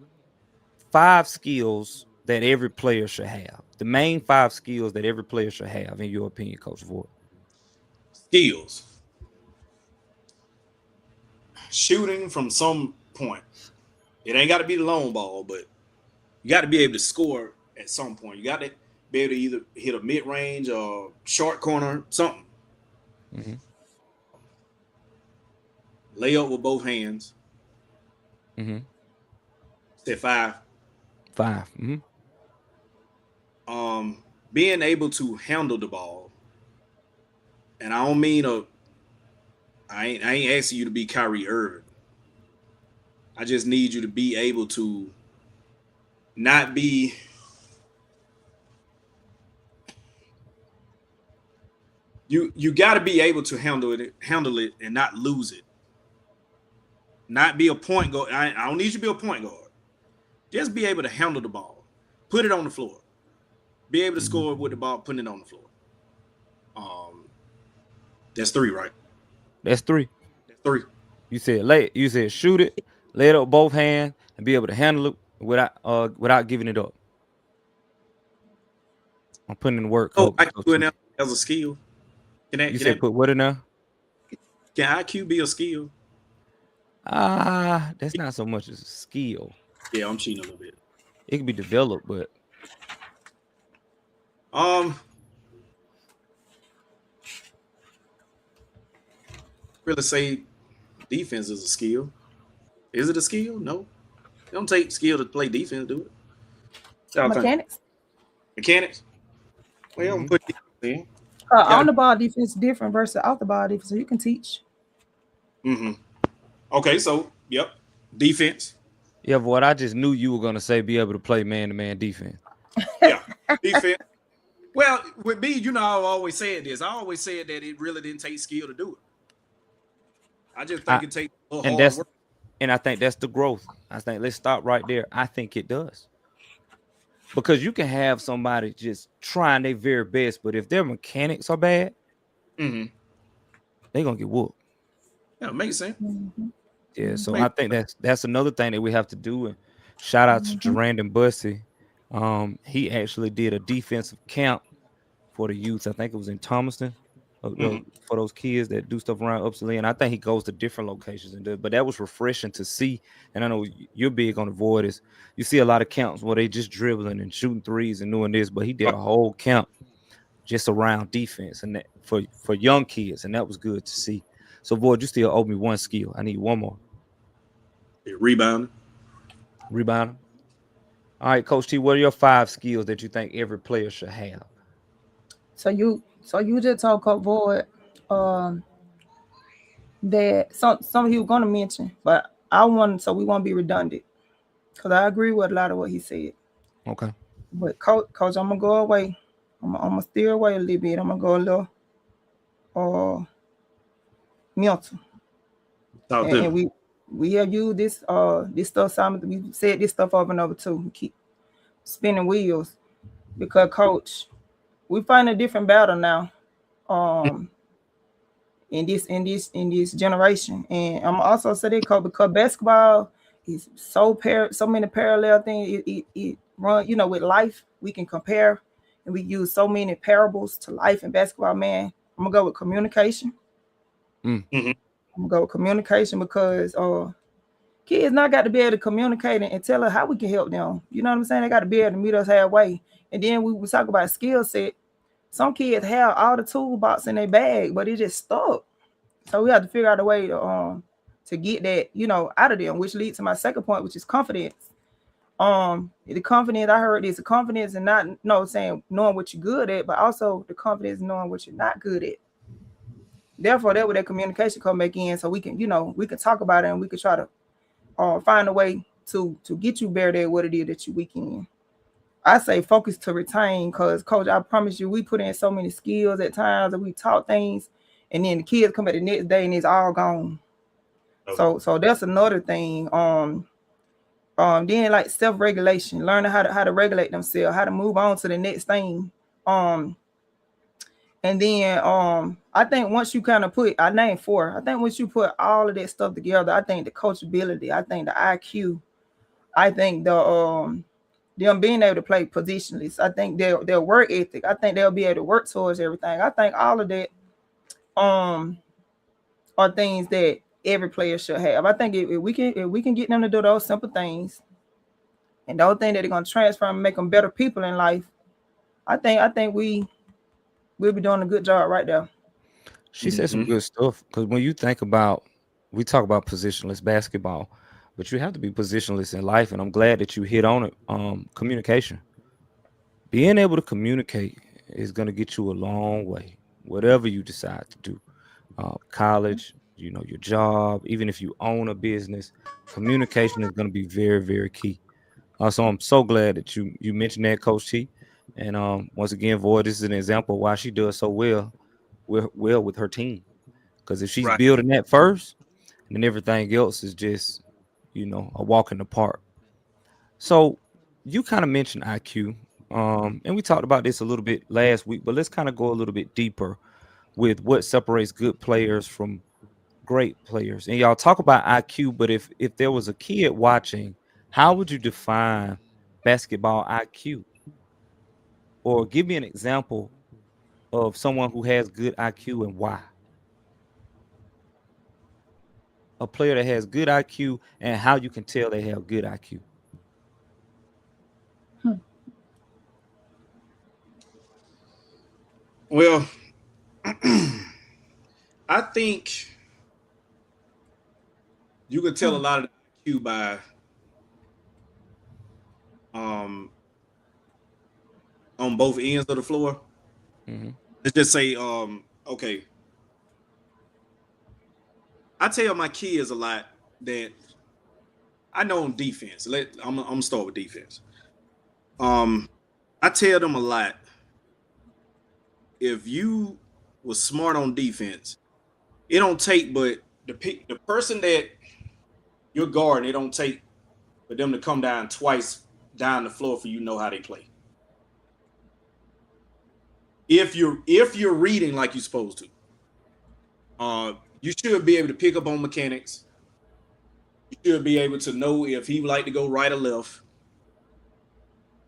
5 skills that every player should have. The main 5 skills that every player should have, in your opinion, Coach Voigt.
Skills. Shooting from some point. It ain't got to be the long ball, but you got to be able to score at some point. You got to be able to either hit a mid-range or short corner, something.
Mm-hmm.
Lay up with both hands.
Mm-hmm.
Step 5.
5. Mm-hmm.
Being able to handle the ball. And I don't mean I ain't asking you to be Kyrie Irving. I just need you to be able to not be you got to be able to handle it and not lose it. Not be a point guard. I don't need you to be a point guard. Just be able to handle the ball. Put it on the floor. Be able to score with the ball, putting it on the floor. That's 3, right?
That's 3.
That's 3.
You said shoot it, lay it up both hands, and be able to handle it without giving it up. I'm putting in work.
Oh, IQ in there as a skill.
Put what in there?
Can IQ be a skill?
That's not so much as a skill.
Yeah, I'm cheating a little bit.
It can be developed, but
really say defense is a skill. Is it a skill? No. It don't take skill to play defense, do it? Mechanics? Well, I'm putting it in.
On the ball defense is different versus off the ball defense, so you can teach.
Okay, so yep, defense.
Yeah, but what I just knew you were gonna say, be able to play man-to-man defense.
Yeah, defense. Well, with me, I've always said this. I always said that it really didn't take skill to do it. I just think it takes a little hard work.
And I think that's the growth. I think let's stop right there. I think it does. Because you can have somebody just trying their very best, but if their mechanics are bad, they're gonna get whooped.
Yeah, it makes sense.
Yeah, so I think that's another thing that we have to do. And shout out to Jerandon Bussey. He actually did a defensive camp for the youth. I think it was in Thomaston, for those kids that do stuff around Upsala. And I think he goes to different locations and but that was refreshing to see. And I know you're big on the void. Is you see a lot of camps where they just dribbling and shooting threes and doing this, but he did a whole camp just around defense and that for young kids, and that was good to see. So, Void, you still owe me one skill. I need one more.
Rebounding.
All right, Coach T, what are your 5 skills that you think every player should have?
So you just told Coach Void that some he was going to mention, but we won't be redundant because I agree with a lot of what he said.
Okay.
But Coach, I'm gonna go away. I'm gonna steer away a little bit. I'm gonna go a little mental. we have used this stuff, Simon. We said this stuff over and over too. We keep spinning wheels because, coach, we find a different battle now. In this generation, and I'm also say that, coach, because basketball is so many parallel things. It run, with life. We can compare, and we use so many parables to life in basketball. Man, I'm gonna go with communication. I'm gonna go with communication because kids not got to be able to communicate and tell us how we can help them. You know what I'm saying? They got to be able to meet us halfway. And then we talk about skill set. Some kids have all the toolbox in their bag, but it just stuck. So we have to figure out a way to get that, out of them, which leads to my second point, which is confidence. The confidence I heard is the confidence and not saying knowing what you're good at, but also the confidence in knowing what you're not good at. Therefore, that's where that communication come back in, so we can, we can talk about it and we can try to find a way to get you better at what it is that you weak in. I say focus to retain, because, coach, I promise you, we put in so many skills at times and we taught things, and then the kids come back the next day and it's all gone. Okay. So that's another thing. Then like self-regulation, learning how to regulate themselves, how to move on to the next thing. And then I think once you kind of I named 4. I think once you put all of that stuff together, I think the coachability, I think the IQ, I think the them being able to play positionless, I think their work ethic, I think they'll be able to work towards everything. I think all of that are things that every player should have. I think if we can get them to do those simple things, and those things that they're gonna transfer and make them better people in life, I think we'll be doing a good job right there.
She said some good stuff, because when you think about, we talk about positionless basketball, but you have to be positionless in life, and I'm glad that you hit on it. Communication. Being able to communicate is going to get you a long way, whatever you decide to do. College, your job, even if you own a business, communication is going to be very, very key. So I'm so glad that you mentioned that, Coach T. And once again, Void, this is an example of why she does so well with her team. Because if she's building that first, then everything else is just, a walk in the park. So you kind of mentioned IQ, and we talked about this a little bit last week, but let's kind of go a little bit deeper with what separates good players from great players. And y'all talk about IQ, but if there was a kid watching, how would you define basketball IQ? Or give me an example of someone who has good IQ and why. A player that has good IQ and how you can tell they have good IQ.
Well, I think you can tell a lot of the IQ by on both ends of the floor. Let's just say, okay. I tell my kids a lot that I know on defense. I'm gonna start with defense. I tell them a lot. If you was smart on defense, it don't take but the person that you're guarding, it don't take for them to come down twice down the floor for you to know how they play. If you're reading like you're supposed to, you should be able to pick up on mechanics. You should be able to know if he like to go right or left.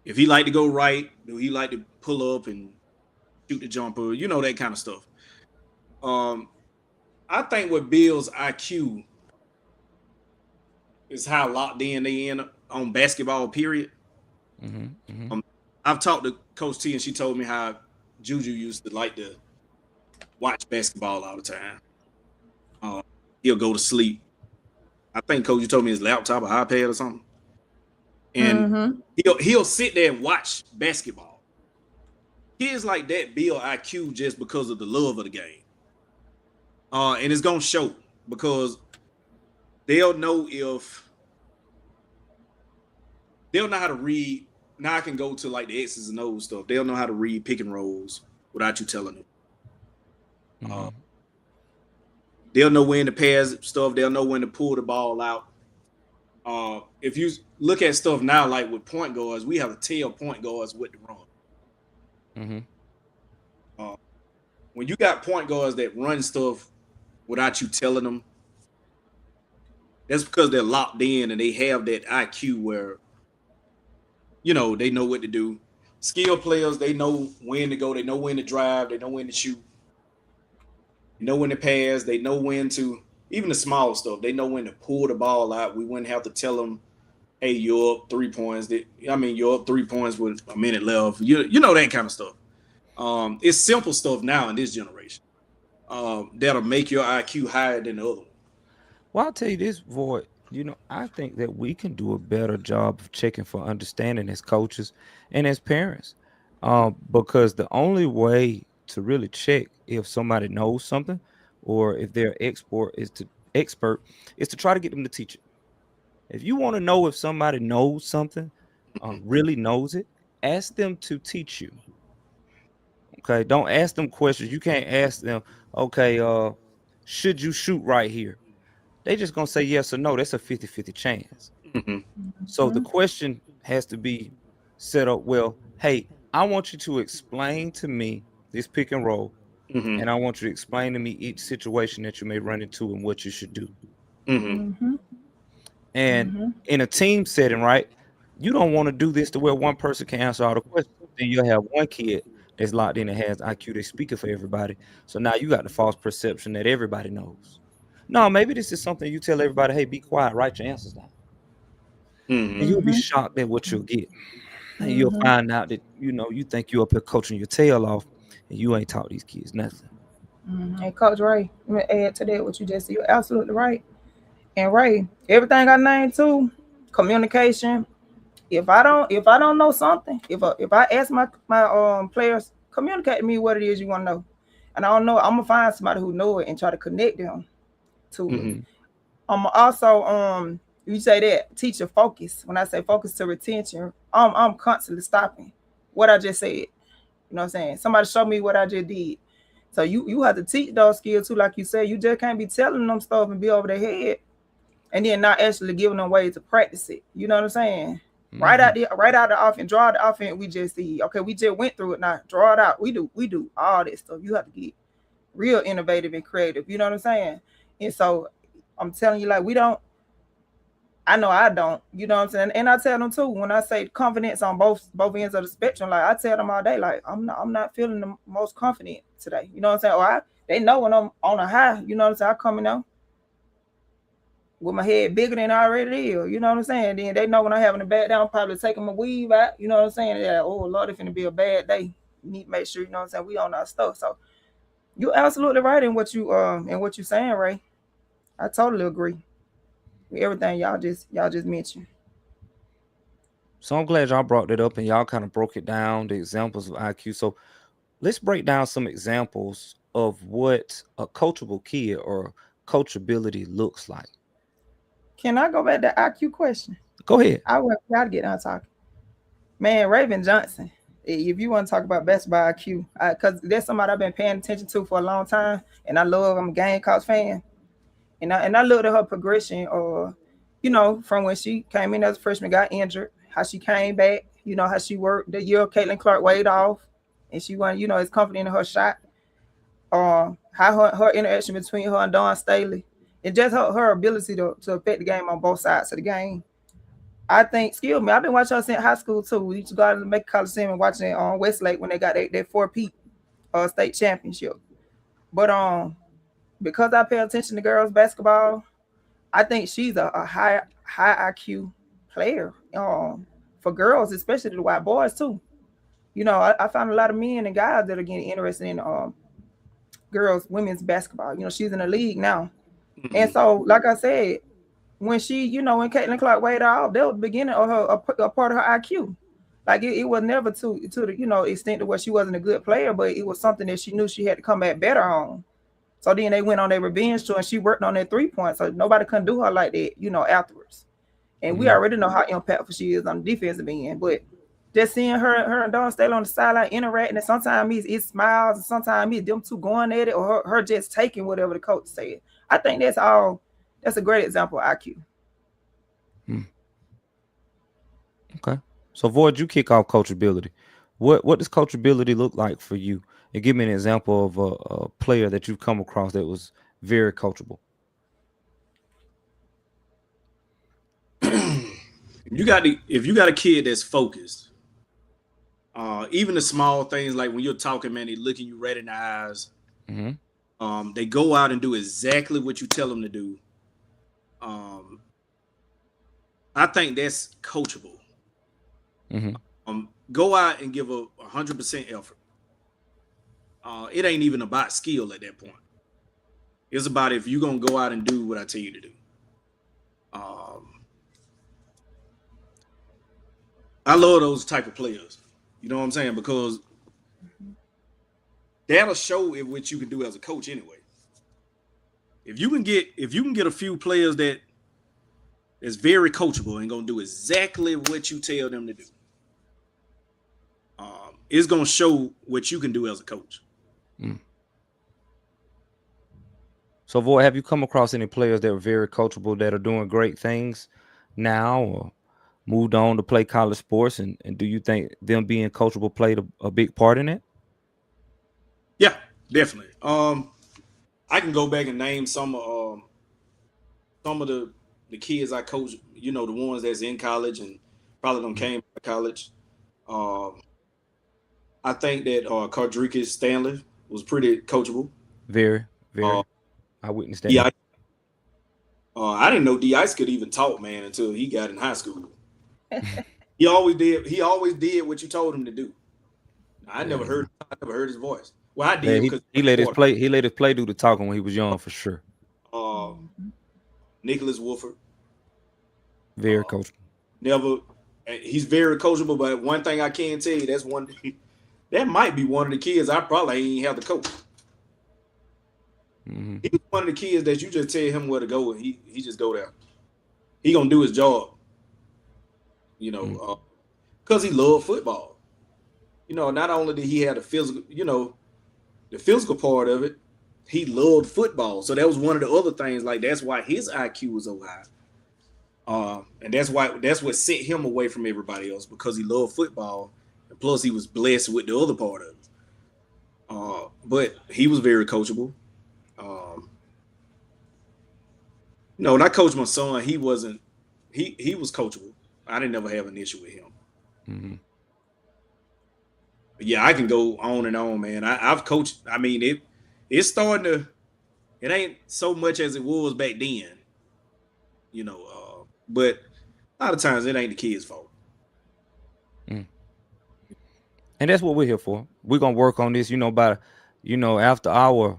If he like to go right, do he like to pull up and shoot the jumper? That kind of stuff. I think what builds IQ is how locked in they in on basketball, period. I've talked to Coach T, and she told me how Juju used to like to watch basketball all the time. He'll go to sleep. I think Coach, you told me his laptop or iPad or something. And he'll sit there and watch basketball. Kids like that build IQ just because of the love of the game. And it's gonna show because they'll know how to read. Now I can go to like the X's and O's stuff. They'll know how to read pick and rolls without you telling them. They'll know when to pass stuff. They'll know when to pull the ball out. If you look at stuff now, like with point guards, we have to tell point guards what to run. When you got point guards that run stuff without you telling them, that's because they're locked in and they have that IQ where, they know what to do. Skill players, they know when to go. They know when to drive. They know when to shoot. They know when to pass. They know when to, even the small stuff, they know when to pull the ball out. We wouldn't have to tell them, hey, you're up 3 points. You're up 3 points with a minute left. You know that kind of stuff. It's simple stuff now in this generation that'll make your IQ higher than the other one.
Well, I'll tell you this, Void. I think that we can do a better job of checking for understanding as coaches and as parents, because the only way to really check if somebody knows something or if they're expert is to try to get them to teach it. If you want to know if somebody knows something, really knows it, ask them to teach you. Okay, don't ask them questions. You can't ask them, okay, should you shoot right here? They just gonna say yes or no. That's a 50-50 chance. So the question has to be set up, well, hey, I want you to explain to me this pick and roll, and I want you to explain to me each situation that you may run into and what you should do. And in a team setting, right, you don't want to do this to where one person can answer all the questions. Then you'll have one kid that's locked in and has IQ that's speaking for everybody. So now you got the false perception that everybody knows. No, maybe this is something you tell everybody, hey, be quiet, write your answers down. And you'll be shocked at what you'll get. And you'll find out that, you think you're up here coaching your tail off and you ain't taught these kids nothing.
Hey, Coach Ray, let me add to that what you just said. You're absolutely right. And Ray, everything I named too, communication. If I don't know something, if I ask my players, communicate to me what it is you want to know. And I don't know, I'm gonna find somebody who know it and try to connect them to it. Also, you say that teacher focus. When I say focus to retention, I'm constantly stopping what I just said. You know what I'm saying? Somebody show me what I just did. So you have to teach those skills too, like you said. You just can't be telling them stuff and be over their head, and then not actually giving them ways to practice it. You know what I'm saying? Right out the offense, draw the offense. We just see, okay, we just went through it. Now draw it out. We do all this stuff. You have to get real innovative and creative. You know what I'm saying? And so I'm telling you, like, I know I don't, you know what I'm saying? And I tell them too, when I say confidence on both ends of the spectrum, like I tell them all day, like, I'm not feeling the most confident today. You know what I'm saying? Or they know when I'm on a high, you know what I'm saying? I come in with my head bigger than I already is, you know what I'm saying? Then they know when I'm having a bad day, I'm probably taking my weave out, you know what I'm saying? They're like, oh Lord, it's gonna be a bad day. You need to make sure, you know what I'm saying, we on our stuff. So you're absolutely right in what you're saying, Ray. I totally agree with everything y'all just mentioned.
So I'm glad y'all brought that up and y'all kind of broke it down, the examples of IQ. So let's break down some examples of what a coachable kid or coachability looks like.
Can I go back to the IQ question?
Go ahead.
I want y'all to get on talking. Man, Raven Johnson, if you want to talk about basketball IQ, because that's somebody I've been paying attention to for a long time, and I love, I'm a Gamecocks fan. And I looked at her progression, from when she came in as a freshman, got injured, how she came back, how she worked the year Caitlin Clark weighed off, and she went, is confident in her shot. How her interaction between her and Dawn Staley, and just her ability to affect the game on both sides of the game. I think, excuse me, I've been watching her since high school too. We used to go out and make Coliseum and watching on Westlake when they got their 4-peat state championship. But because I pay attention to girls basketball, I think she's a high IQ player for girls, especially the white boys too. I found a lot of men and guys that are getting interested in women's basketball. She's in the league now. And so, like I said, when she, when Caitlin Clark weighed off, that was the beginning of her, a part of her IQ. Like it was never to the, extent to where she wasn't a good player, but it was something that she knew she had to come back better on. So then they went on their revenge tour and she worked on their 3-point. So nobody couldn't do her like that, afterwards. And we already know how impactful she is on the defensive end. But just seeing her and Dawn Staley on the sideline interacting, and sometimes it's smiles, and sometimes it's them two going at it, or her just taking whatever the coach said. I think that's all. That's a great example of IQ.
Okay. So Void, you kick off coachability. What does coachability look like for you? And give me an example of a player that you've come across that was very coachable.
If you got a kid that's focused, even the small things like when you're talking, man, they looking you right in the eyes. They go out and do exactly what you tell them to do. I think that's coachable. Go out and give a 100% effort. It ain't even about skill at that point. It's about if you're gonna go out and do what I tell you to do. I love those type of players. You know what I'm saying? Because that'll show what you can do as a coach anyway. If you can get a few players that's very coachable and gonna do exactly what you tell them to do, it's gonna show what you can do as a coach.
So Void, have you come across any players that are very coachable that are doing great things now or moved on to play college sports? And do you think them being coachable played a big part in it?
Yeah, definitely. I can go back and name some of the kids I coach, the ones that's in college and probably don't came to college. I think that Cardricus Stanley was pretty coachable.
Very, very. I witnessed that.
Yeah, I didn't know D-Ice could even talk, man, until he got in high school. He always did what you told him to do. I never heard his voice. Well, I did because
he let his play do the talking when he was young for sure.
Nicholas Wolford.
Very coachable.
He's very coachable, but one thing I can tell you, that might be one of the kids I probably ain't have to coach. He's one of the kids that you just tell him where to go and he just go there. He gonna do his job. Because he loved football. Not only did he have the physical part of it, he loved football. So that was one of the other things. Like that's why his IQ was so high. And that's what set him away from everybody else, because he loved football. And plus he was blessed with the other part of it. But he was very coachable. When I coached my son, he was coachable. I didn't ever have an issue with him. But yeah, I can go on and on, man. I've coached. I mean, it's starting to. It ain't so much as it was back then, but a lot of times it ain't the kids' fault.
And that's what we're here for. We're gonna work on this, after our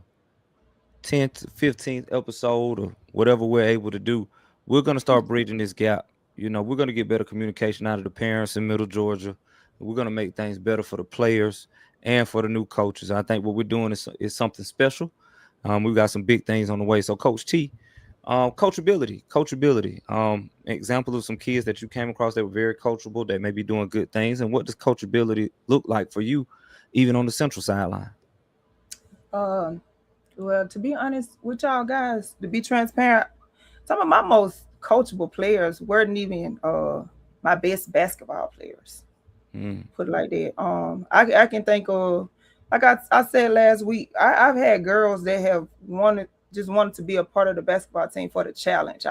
10th, 15th episode or whatever we're able to do, we're gonna start bridging this gap. We're going to get better communication out of the parents in Middle Georgia. We're going to make things better for the players and for the new coaches. I think what we're doing is something special. We've got some big things on the way. So Coach T, coachability, example of some kids that you came across that were very coachable, that may be doing good things. And what does coachability look like for you, even on the central sideline?
Well, to be honest with y'all guys, to be transparent, some of my most coachable players weren't even my best basketball players. Put it like that. I can think of, like I said last week, I've had girls that have wanted to be a part of the basketball team for the challenge.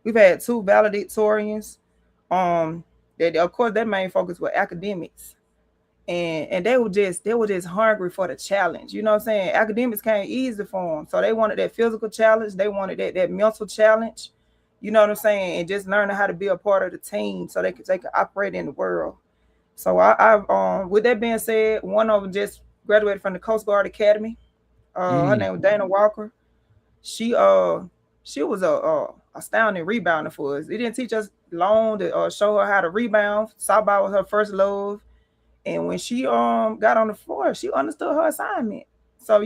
We've had 2 valedictorians. That of course their main focus was academics. And they were just hungry for the challenge. You know what I'm saying? Academics came easy for them. So they wanted that physical challenge. They wanted that mental challenge. You know what I'm saying? And just learning how to be a part of the team so they could operate in the world. So I've with that being said, one of them just graduated from the Coast Guard Academy. Her name was Dana Walker. She was a astounding rebounder for us. It didn't teach us long to show her how to rebound. Softball was her first love. And when she got on the floor, she understood her assignment. So,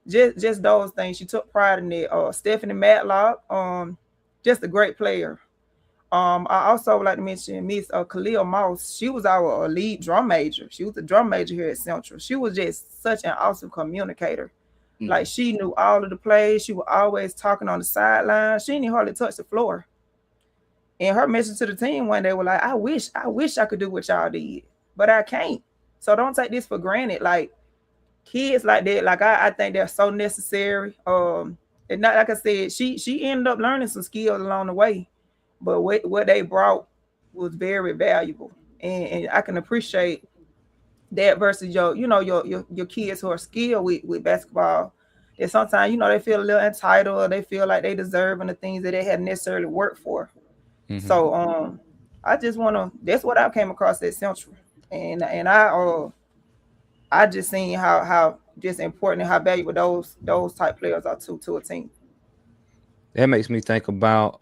just those things. She took pride in it. Stephanie Matlock, just a great player. I also would like to mention Miss Khalil Moss. She was our lead drum major. She was the drum major here at Central. She was just such an awesome communicator. Like she knew all of the plays. She was always talking on the sideline. She didn't hardly touch the floor. And her message to the team one day was like, I wish I could do what y'all did, but I can't. So don't take this for granted. Like kids like that, like I think they're so necessary. And not like I said, she ended up learning some skills along the way, but what they brought was very valuable. And I can appreciate that versus your kids who are skilled with basketball. And sometimes, they feel a little entitled, or they feel like they deserve the things that they hadn't necessarily worked for. So I just that's what I came across at Central. And I just seen how just important and how valuable those type players are to a team.
That makes me think about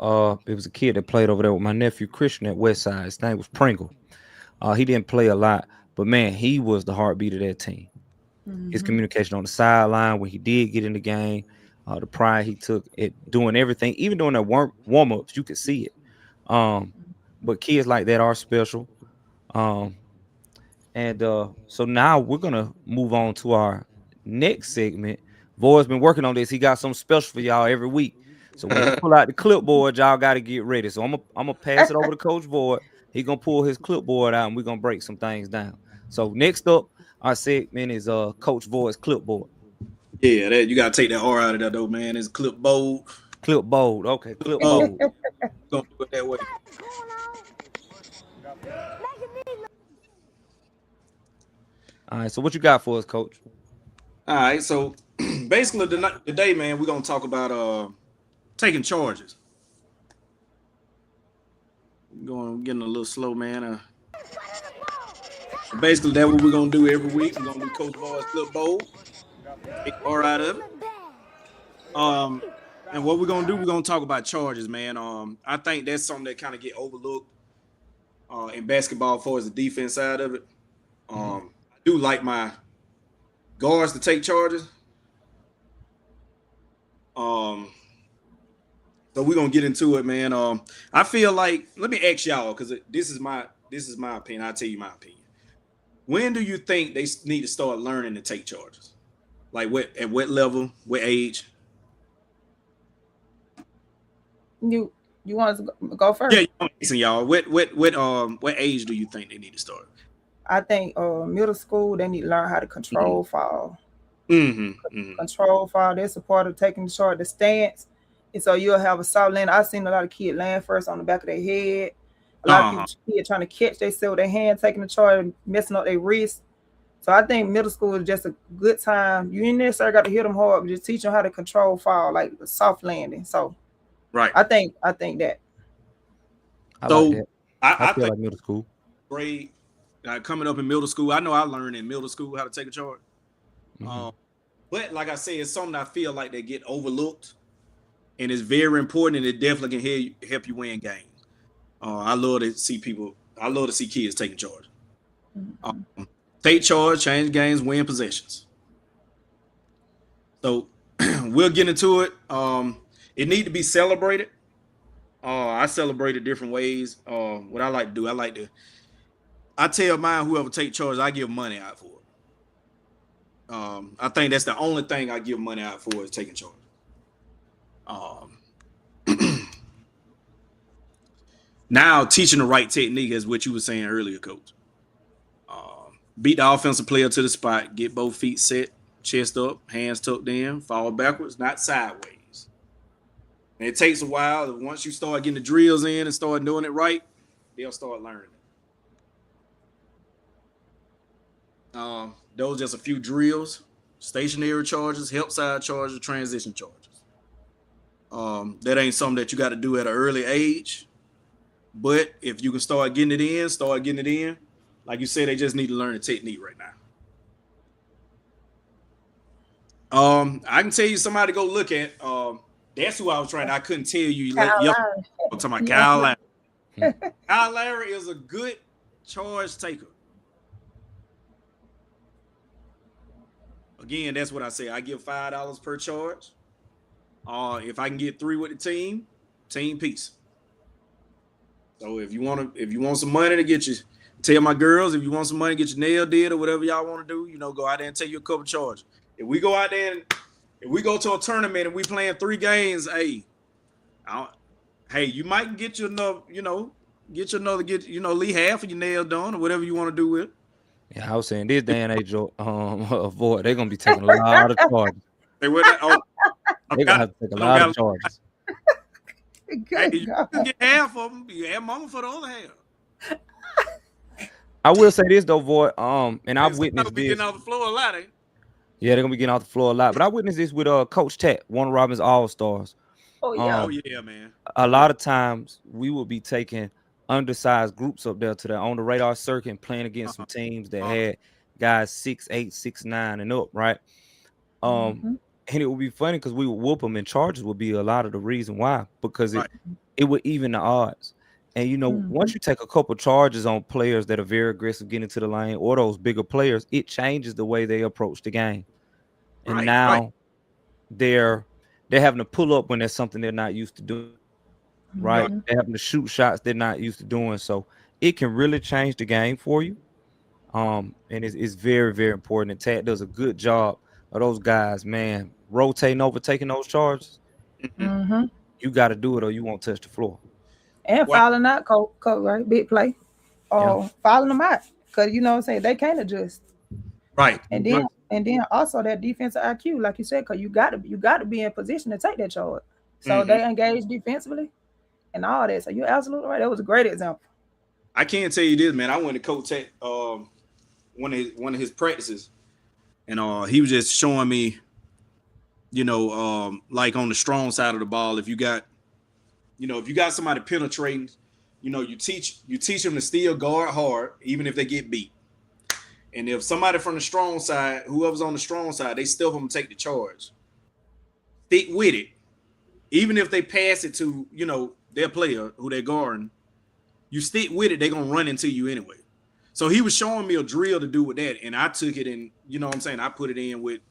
it was a kid that played over there with my nephew Christian at Westside. His name was Pringle. He didn't play a lot, but man, he was the heartbeat of that team. His communication on the sideline when he did get in the game, the pride he took at doing everything, even during the warm-ups, you could see it. But kids like that are special. And so now we're gonna move on to our next segment. Voy's been working on this. He got something special for y'all every week. So when he pull out the clipboard, y'all got to get ready. So I'm gonna pass it over to Coach Voy. He gonna pull his clipboard out, and we're gonna break some things down. So next up, our segment is Coach Voy's clipboard.
Yeah, that you gotta take that R out of that though, man. It's clipboard.
Clipboard, okay, clipboard.
Gonna do it that way.
All right, so what you got for us, Coach?
All right, so basically today, man, we're gonna talk about taking charges. Getting a little slow, man. Basically, that's what we're gonna do every week. We're gonna do Coach Voy's clipboard. Take R out of it. And what we're gonna do, we're gonna talk about charges, man. I think that's something that kind of get overlooked in basketball as far as the defense side of it. I do like my guards to take charges. So we're gonna get into it, man. I feel like, let me ask y'all, because this is my opinion. I'll tell you my opinion. When do you think they need to start learning to take charges? Like at what level, what age?
You want to go first?
Yeah, listen, y'all. What age do you think they need to start?
I think middle school they need to learn how to control foul. Control foul. That's a part of taking the charge, the stance. And so you'll have a solid land. I've seen a lot of kids land first on the back of their head. A lot of kids trying to catch themselves with their hand, taking the charge, messing up their wrist. So I think middle school is just a good time. You ain't necessarily got to hit them hard, but just teach them how to control foul, like a soft landing. So
right.
I think that.
I feel
think
like middle school.
Great. Coming up in middle school, I know I learned in middle school how to take a charge. But like I said, it's something I feel like they get overlooked, and it's very important, and it definitely can help you win games. I love to see kids taking charge. Take charge, change games, win possessions. So we'll get into it. It need to be celebrated. I celebrate it different ways. What I like to do, I tell mine, whoever take charge, I give money out for it. I think that's the only thing I give money out for is taking charge. Now teaching the right technique is what you were saying earlier, Coach. Beat the offensive player to the spot, get both feet set, chest up, hands tucked in, fall backwards, not sideways. And it takes a while. Once you start getting the drills in and start doing it right, they'll start learning it. Those just a few drills: stationary charges, help side charges, transition charges. That ain't something that you got to do at an early age. But if you can start getting it in. Like you said, they just need to learn the technique right now. I can tell you somebody to go look at. That's who I was trying. I couldn't tell you. I'm talking about Kyle Larry. Kyle Larry is a good charge taker. Again, that's what I say. I give $5 per charge. If I can get 3 with the team piece. So if you want some money to get you, tell my girls, if you want some money, get your nail did or whatever y'all want to do, go out there and take you a couple charges. If we go out there and if we go to a tournament and we playing 3 games, hey, you might get you another, leave half of your nails done or whatever you want to do with it.
Yeah, I was saying this day and age, boy, they're gonna be taking a lot of charges.
They were that. Oh,
They're gonna have to take a lot of charges.
Hey, you can get half of them. You have mama for the other half.
I will say this though, boy. And I've witnessed this.
Getting off the floor a lot, ain't?
Yeah, they're gonna be getting off the floor a lot. But I witnessed this with Coach Tat, Warner Robins All-Stars.
Oh yeah.
Oh yeah, man.
A lot of times we will be taking undersized groups up there to the on the radar circuit and playing against some teams that had guys 6'8", 6'9", and up, right? And it would be funny because we would whoop them, and charges would be a lot of the reason why, because it would even the odds. And once you take a couple charges on players that are very aggressive getting to the lane, or those bigger players, it changes the way they approach the game. And now they're having to pull up when there's something they're not used to doing. Right? They're having to shoot shots they're not used to doing. So it can really change the game for you. And it's very, very important. And Tat does a good job of those guys, man, rotating over, taking those charges. You got to do it or you won't touch the floor.
And fouling out, coach, right? Big play. Fouling them out. Because you know what I'm saying, they can't adjust.
Right.
And then also that defensive IQ, like you said, because you got to be in position to take that charge. So they engage defensively and all that. So you're absolutely right. That was a great example.
I can't tell you this, man. I went to Coach Tat one of his practices, and he was just showing me, like on the strong side of the ball, if you got somebody penetrating, you teach them to still guard hard, even if they get beat. And if somebody from the strong side, whoever's on the strong side, they still them take the charge. Stick with it. Even if they pass it to, their player who they're guarding, you stick with it, they're going to run into you anyway. So he was showing me a drill to do with that, and I took it and, I put it in with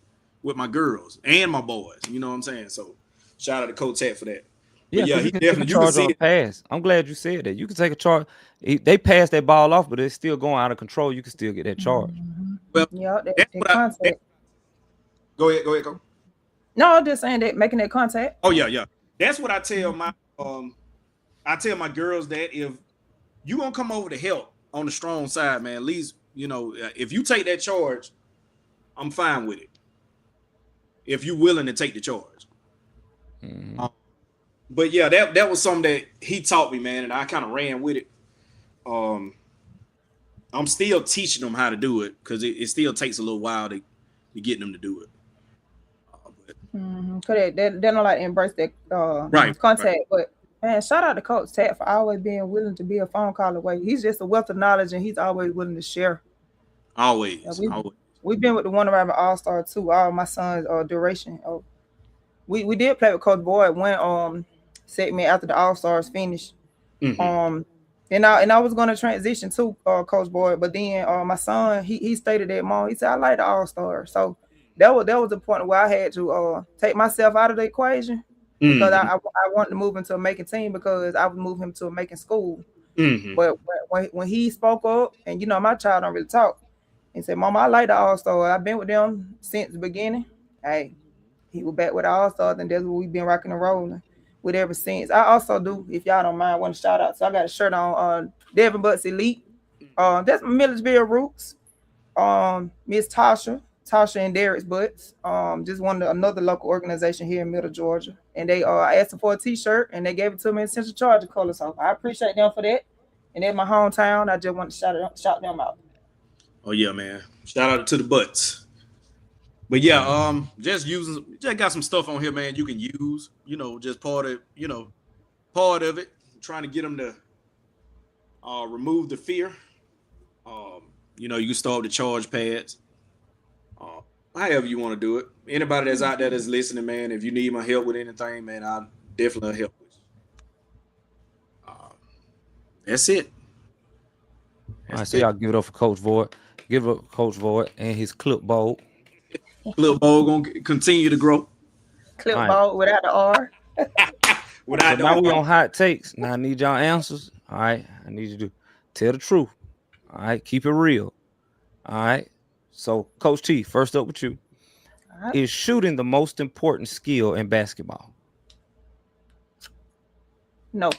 my girls and my boys, you know what I'm saying? So shout out to Coach Tat for that.
Yeah, he definitely charge on a pass. I'm glad you said that. You can take a charge. They pass that ball off, but it's still going out of control. You can still get that charge.
Well,
contact.
Go ahead, go.
No, I'm just saying that making that contact.
Oh yeah. That's what I tell my girls, that if you gonna come over to help on the strong side, man, at least if you take that charge, I'm fine with it. If you're willing to take the charge. But yeah, that was something that he taught me, man, and I kind of ran with it. I'm still teaching them how to do it because it still takes a little while to get them to do it.
Cause they don't like embrace that contact. Right. But man, shout out to Coach Tat for always being willing to be a phone call away. He's just a wealth of knowledge, and he's always willing to share.
Always.
We've been with the Warner Robins All-Star too. All my sons' duration. We did play with Coach Boyd one segment after the All-Stars finished. And I was going to transition to Coach Boyd, but then my son he stated that, Mom, he said, I like the All-Star. So that was the point where I had to take myself out of the equation because I wanted to move into a making team because I would move him to a making school. But when he spoke up, and my child don't really talk, and said, Mama, I like the All-Star. I've been with them since the beginning. Hey, he was back with the All-Stars, and that's what we've been rocking and rolling with ever since. I also do, if y'all don't mind, want to shout out. So I got a shirt on Devin Butts Elite. That's my Millersville roots. Miss Tasha and Derek's Butts. Just another local organization here in Middle Georgia. And they asked them for a t-shirt, and they gave it to me in Central Georgia color. So I appreciate them for that. And in my hometown, I just want to shout them out.
Oh yeah, man. Shout out to the Butts. But yeah, just got some stuff on here, man, you can use, just part of it, trying to get them to remove the fear. You can start with the charge pads. However you want to do it. Anybody that's out there that's listening, man, if you need my help with anything, man, I'll definitely help with you. That's it.
All right, so y'all give it up for Coach Voigt. Give it up for Coach Voigt and his clipboard.
Clipboard gonna continue to grow.
Clipboard without the R.
Without
so now we on hot takes. Now I need y'all answers. All right, I need you to tell the truth. All right, keep it real. All right. So Coach T, first up with you.
right.
Is shooting the most important skill in basketball?
No.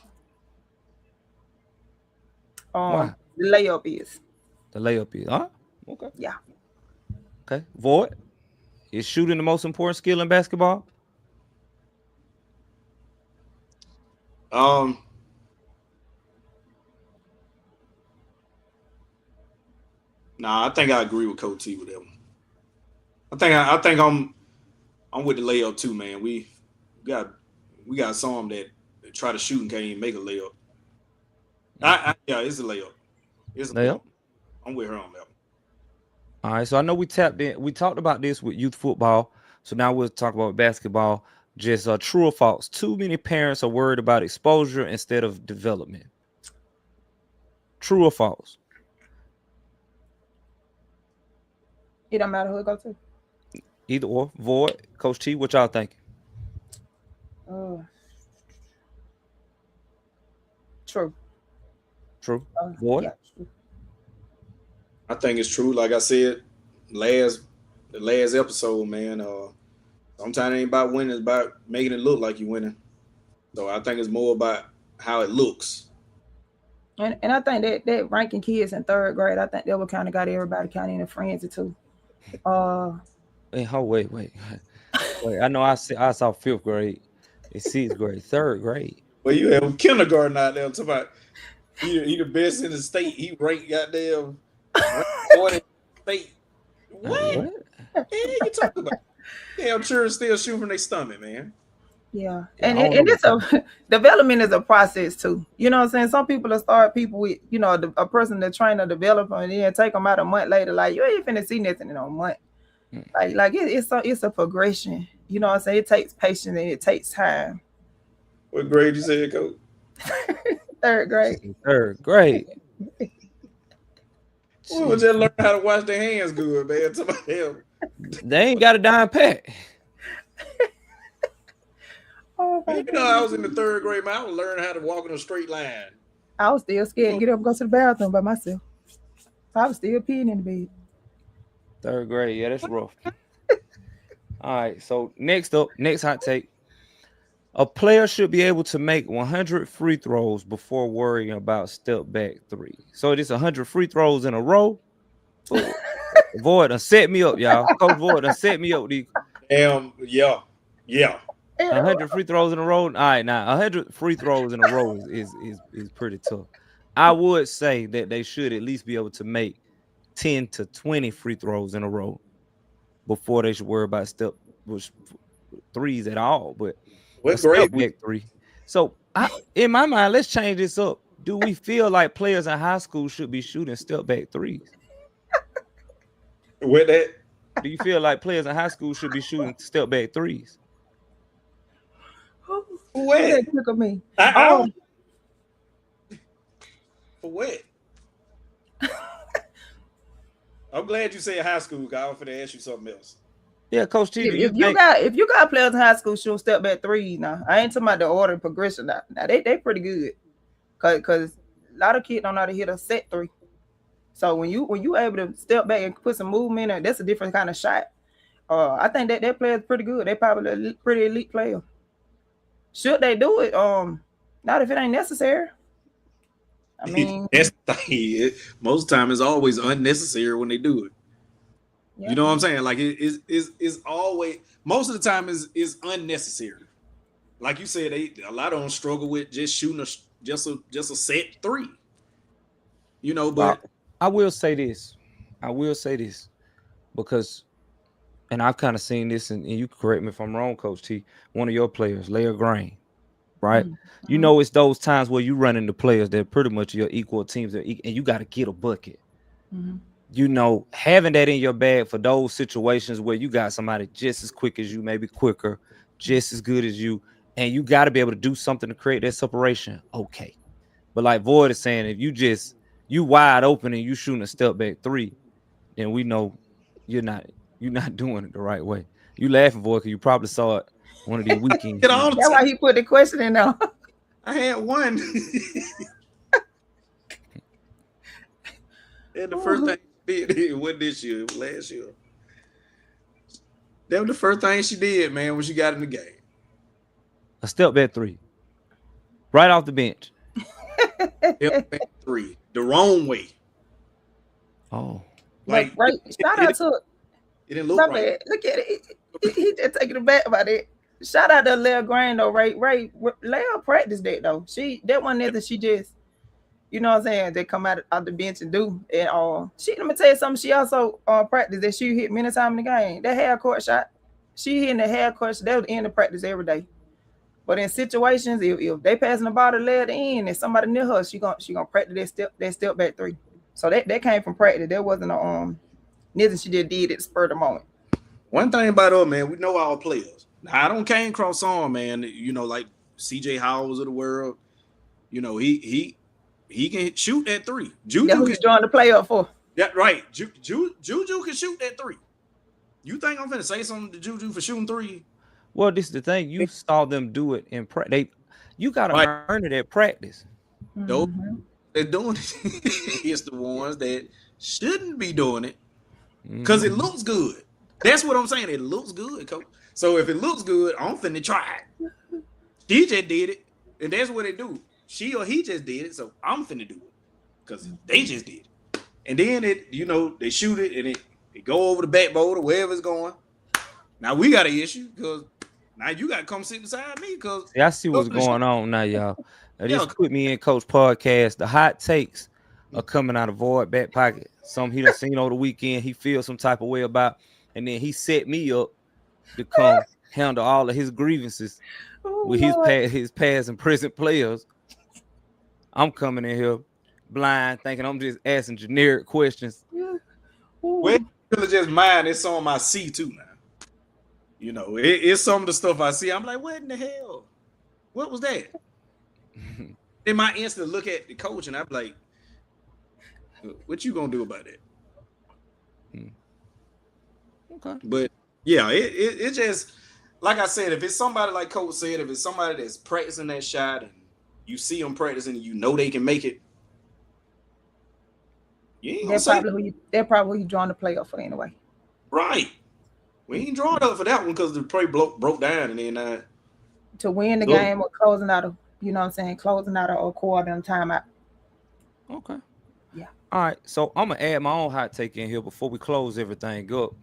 Why?
The layup is.
The layup is, huh? Okay.
Yeah.
Okay. Void. Is shooting the most important skill in basketball?
Um, Nah, I think I agree with Coach T with that one. I think I'm with the layup too, man. Got we got some that try to shoot and can't even make a layup. Yeah, it's a layup. It's a layup.
Layup.
I'm with her on that one.
All right. So I know we tapped in. We talked about this with youth football. So now we'll talk about basketball. Just true or false? Too many parents are worried about exposure instead of development. True or false?
It don't matter who it go to.
Either or. Void. Coach T, what y'all think?
True.
True. Void.
Yeah, true.
I think it's true. Like I said, the last episode, man. Sometimes it ain't about winning; it's about making it look like you're winning. So I think it's more about how it looks.
And I think that ranking kids in third grade, I think that would kind of got everybody kind of in a frenzy too.
Wait. I know I saw fifth grade, it's sixth grade, third grade.
Well, you have kindergarten out there. I'm talking about he the best in the state. He ranked goddamn ranked in the state. What? Yeah, you talking about? Damn sure still shooting from their stomach, man.
Yeah, and it's a development is a process too. You know what I'm saying? Some people will start people with, you know, a person to train or develop and then take them out a month later. Like, you ain't finna see nothing in a month. Like it's a progression. You know what I'm saying? It takes patience and it takes time.
What grade you said, Coach?
Third grade.
Third grade.
We was just learning how to wash their hands good, man. Somebody else.
They ain't got a dime pack.
You know, I was in the third grade, man. I was learning how to walk in a straight line.
I was still scared to get up and go to the bathroom by myself. I was still peeing in the bed.
Third grade, yeah, that's rough. All right, so next hot take. A player should be able to make 100 free throws before worrying about step back three. So it is 100 free throws in a row. Void done set me up, y'all. Coach Void done set me up.
Yeah.
100 free throws in a row. All right, now 100 free throws in a row is pretty tough. I would say that they should at least be able to make 10 to 20 free throws in a row before they should worry about step threes at all. But
what grade?
Back three. So in my mind, let's change this up. Do we feel like players in high school should be shooting step back threes?
With that?
Do you feel like players in high school should be shooting step back threes?
What?
Look at me.
For what? I'm glad you said high school, guy. I'm finna ask you something else.
Yeah, Coach T.
If you got players in high school shooting step back threes, now I ain't talking about the order and progression. Now they pretty good, cause a lot of kids don't know how to hit a set three. So when you able to step back and put some movement in, that's a different kind of shot. I think that player is pretty good. They probably a pretty elite player. Should they do it? Not if it ain't necessary. I mean,
that's the thing. Most time it's always unnecessary when they do it. Yeah. You know what I'm saying? Like it's always, most of the time is unnecessary. Like you said, a lot of them struggle with just shooting just a set three. You know, but
I will say this because, and I've kind of seen this, and you can correct me if I'm wrong, Coach T. One of your players, Lair Grain, right? Mm-hmm. You know, it's those times where you run into players that pretty much your equal teams, and you got to get a bucket. Mm-hmm. You know, having that in your bag for those situations where you got somebody just as quick as you, maybe quicker, just as good as you, and you got to be able to do something to create that separation. Okay. But like Void is saying, if you wide open and you shooting a step back three, then we know you're not doing it the right way. You laughing, Void, because you probably saw it one of these weekends.
That's why he put the question in there.
I had one. And the first thing it wasn't this year, it was last year. That was the first thing she did, man, when she got in the game.
A step back three. Right off the bench.
Step back three. The wrong way.
Oh.
Like
right. Shout out to
it didn't look
my
right.
bad. Look at it. He just taking it back about it. Shout out to Leah Green though, Ray. Leah practiced that though. That one that she just, you know what I'm saying, they come out the bench and do. And let me tell you something. She also practiced that she hit many times in the game. That half court shot, she hitting the half court. That was the end of practice every day. But in situations, if they passing the ball to Leah at the end and somebody near her, she gonna practice that step back three. So that came from practice. That wasn't nothing she just did at the spur of the moment.
One thing about her, man, we know our players. Now, I don't came across on, man, you know, like CJ Howells of the world. You know, he can shoot that three. Juju
That's who he's drawing the play up for.
Yeah, right. Juju can shoot that three. You think I'm finna say something to Juju for shooting three?
Well, this is the thing. You saw them do it in practice. You got to earn it at practice.
Those they're doing it. It's the ones that shouldn't be doing it because it looks good. That's what I'm saying. It looks good, coach. So if it looks good, I'm finna try it. She just did it, and that's what they do. She or he just did it, so I'm finna do it because they just did it. And then they shoot it and it go over the backboard or wherever it's going. Now we got an issue because now you got to come sit beside me because
I see what's going on now, y'all. This Put Me In Coach podcast. The hot takes are coming out of Void back pocket. Some he done seen over the weekend. He feels some type of way about, and then he set me up to come handle all of his grievances with his past and present players. I'm coming in here blind, thinking I'm just asking generic questions.
Well, it's just mine. It's on my C too now. You know, it's some of the stuff I see. I'm like, what in the hell? What was that? Then my instant look at the coach and I'm like, what you gonna do about it?
Okay.
But yeah, it just like I said, if it's somebody like Coach said, if it's somebody that's practicing that shot and you see them practicing and you know they can make it,
they're probably who you drawing the play up for anyway.
Right. We ain't drawing up for that one because the play broke down and then
to win the game or closing out a quarter and timeout.
Okay.
Yeah.
All right. So I'm gonna add my own hot take in here before we close everything up.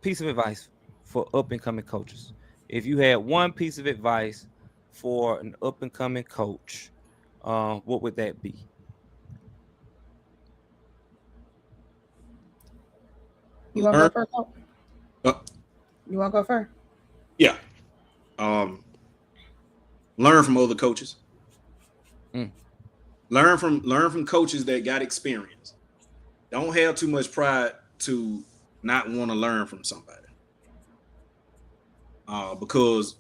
Piece of advice for up and coming coaches. If you had one piece of advice for an up and coming coach, what would that be?
You want to go first? You want to go first?
Yeah. Learn from other coaches. Learn from coaches that got experience. Don't have too much pride to not want to learn from somebody. Because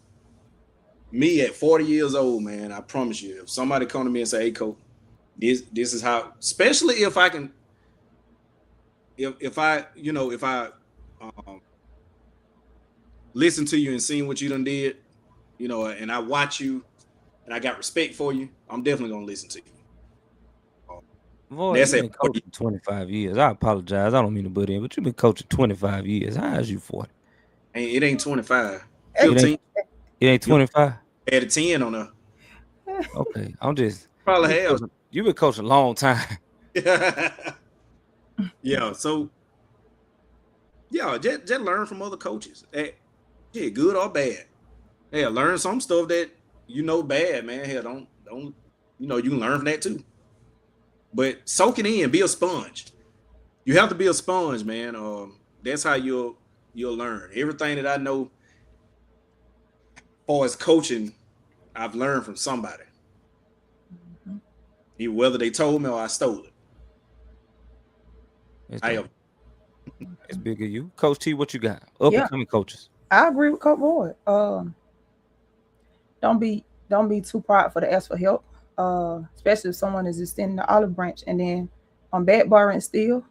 me at 40 years old, man, I promise you, if somebody come to me and say, "Hey, coach, this is how," especially if I can. If I listen to you and seeing what you done did, and I watch you and I got respect for you, I'm definitely gonna listen to you.
Boy, you've been coaching 25 years. I apologize. I don't mean to butt in, but you've been coaching 25 years. How is you 40?
It ain't 25.
It ain't 25?
Add a 10 on her.
Okay. I'm just
probably have.
You've been coaching a long time.
Yeah, so just learn from other coaches. Yeah, good or bad. Yeah, learn some stuff that bad, man. Hell, don't you can learn from that too. But soak it in, be a sponge. You have to be a sponge, man. That's how you'll learn. Everything that I know as far as coaching, I've learned from somebody. Whether they told me or I stole it.
It's big of you. Coach T, what you got? Up and coming coaches.
I agree with Coach Boyd. Don't be too prideful to ask for help. Especially if someone is extending the olive branch, and then on bad bar and steel,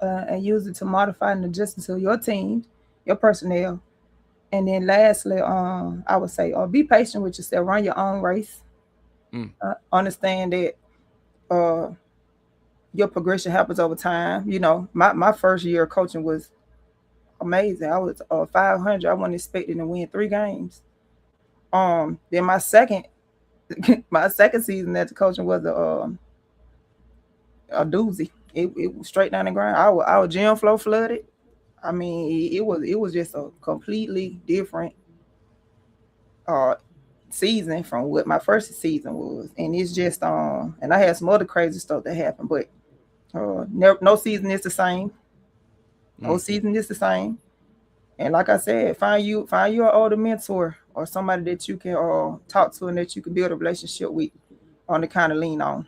and use it to modify and adjust to your team, your personnel. And then lastly, I would say, be patient with yourself. Run your own race. Understand that your progression happens over time. My first year of coaching was amazing. I was 500. I wasn't expecting to win 3 games. Then my second season as a coaching was a doozy. It was straight down the ground. Our gym floor flooded. I mean, it was just a completely different season from what my first season was, and it's just and I had some other crazy stuff that happened, but no season is the same. No season is the same. And like I said, find you an older mentor or somebody that you can talk to and that you can build a relationship with on the kind of lean on.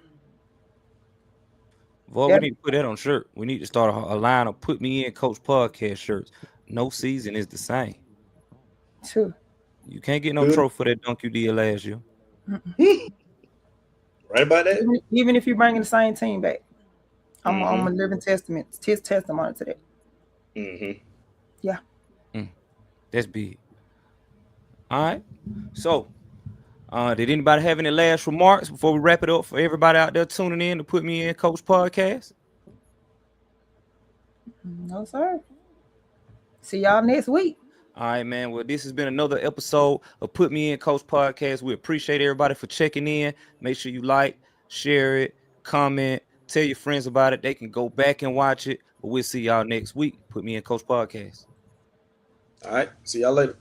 Well, we need to put that on shirt. We need to start a line of Put Me In Coach podcast shirts. No season is the same.
True.
You can't get no trophy for that dunk you did last year.
Right about that.
Even if you're bringing the same team back, I'm a living testimony to that.
Mm-hmm.
Yeah.
That's big. All right. So, did anybody have any last remarks before we wrap it up for everybody out there tuning in to Put Me In Coach podcast?
No, sir. See y'all next week.
All right, man. Well, this has been another episode of Put Me In Coach podcast. We appreciate everybody for checking in. Make sure you like, share it, comment, tell your friends about it. They can go back and watch it. But we'll see y'all next week. Put Me In Coach podcast.
All right. See y'all later.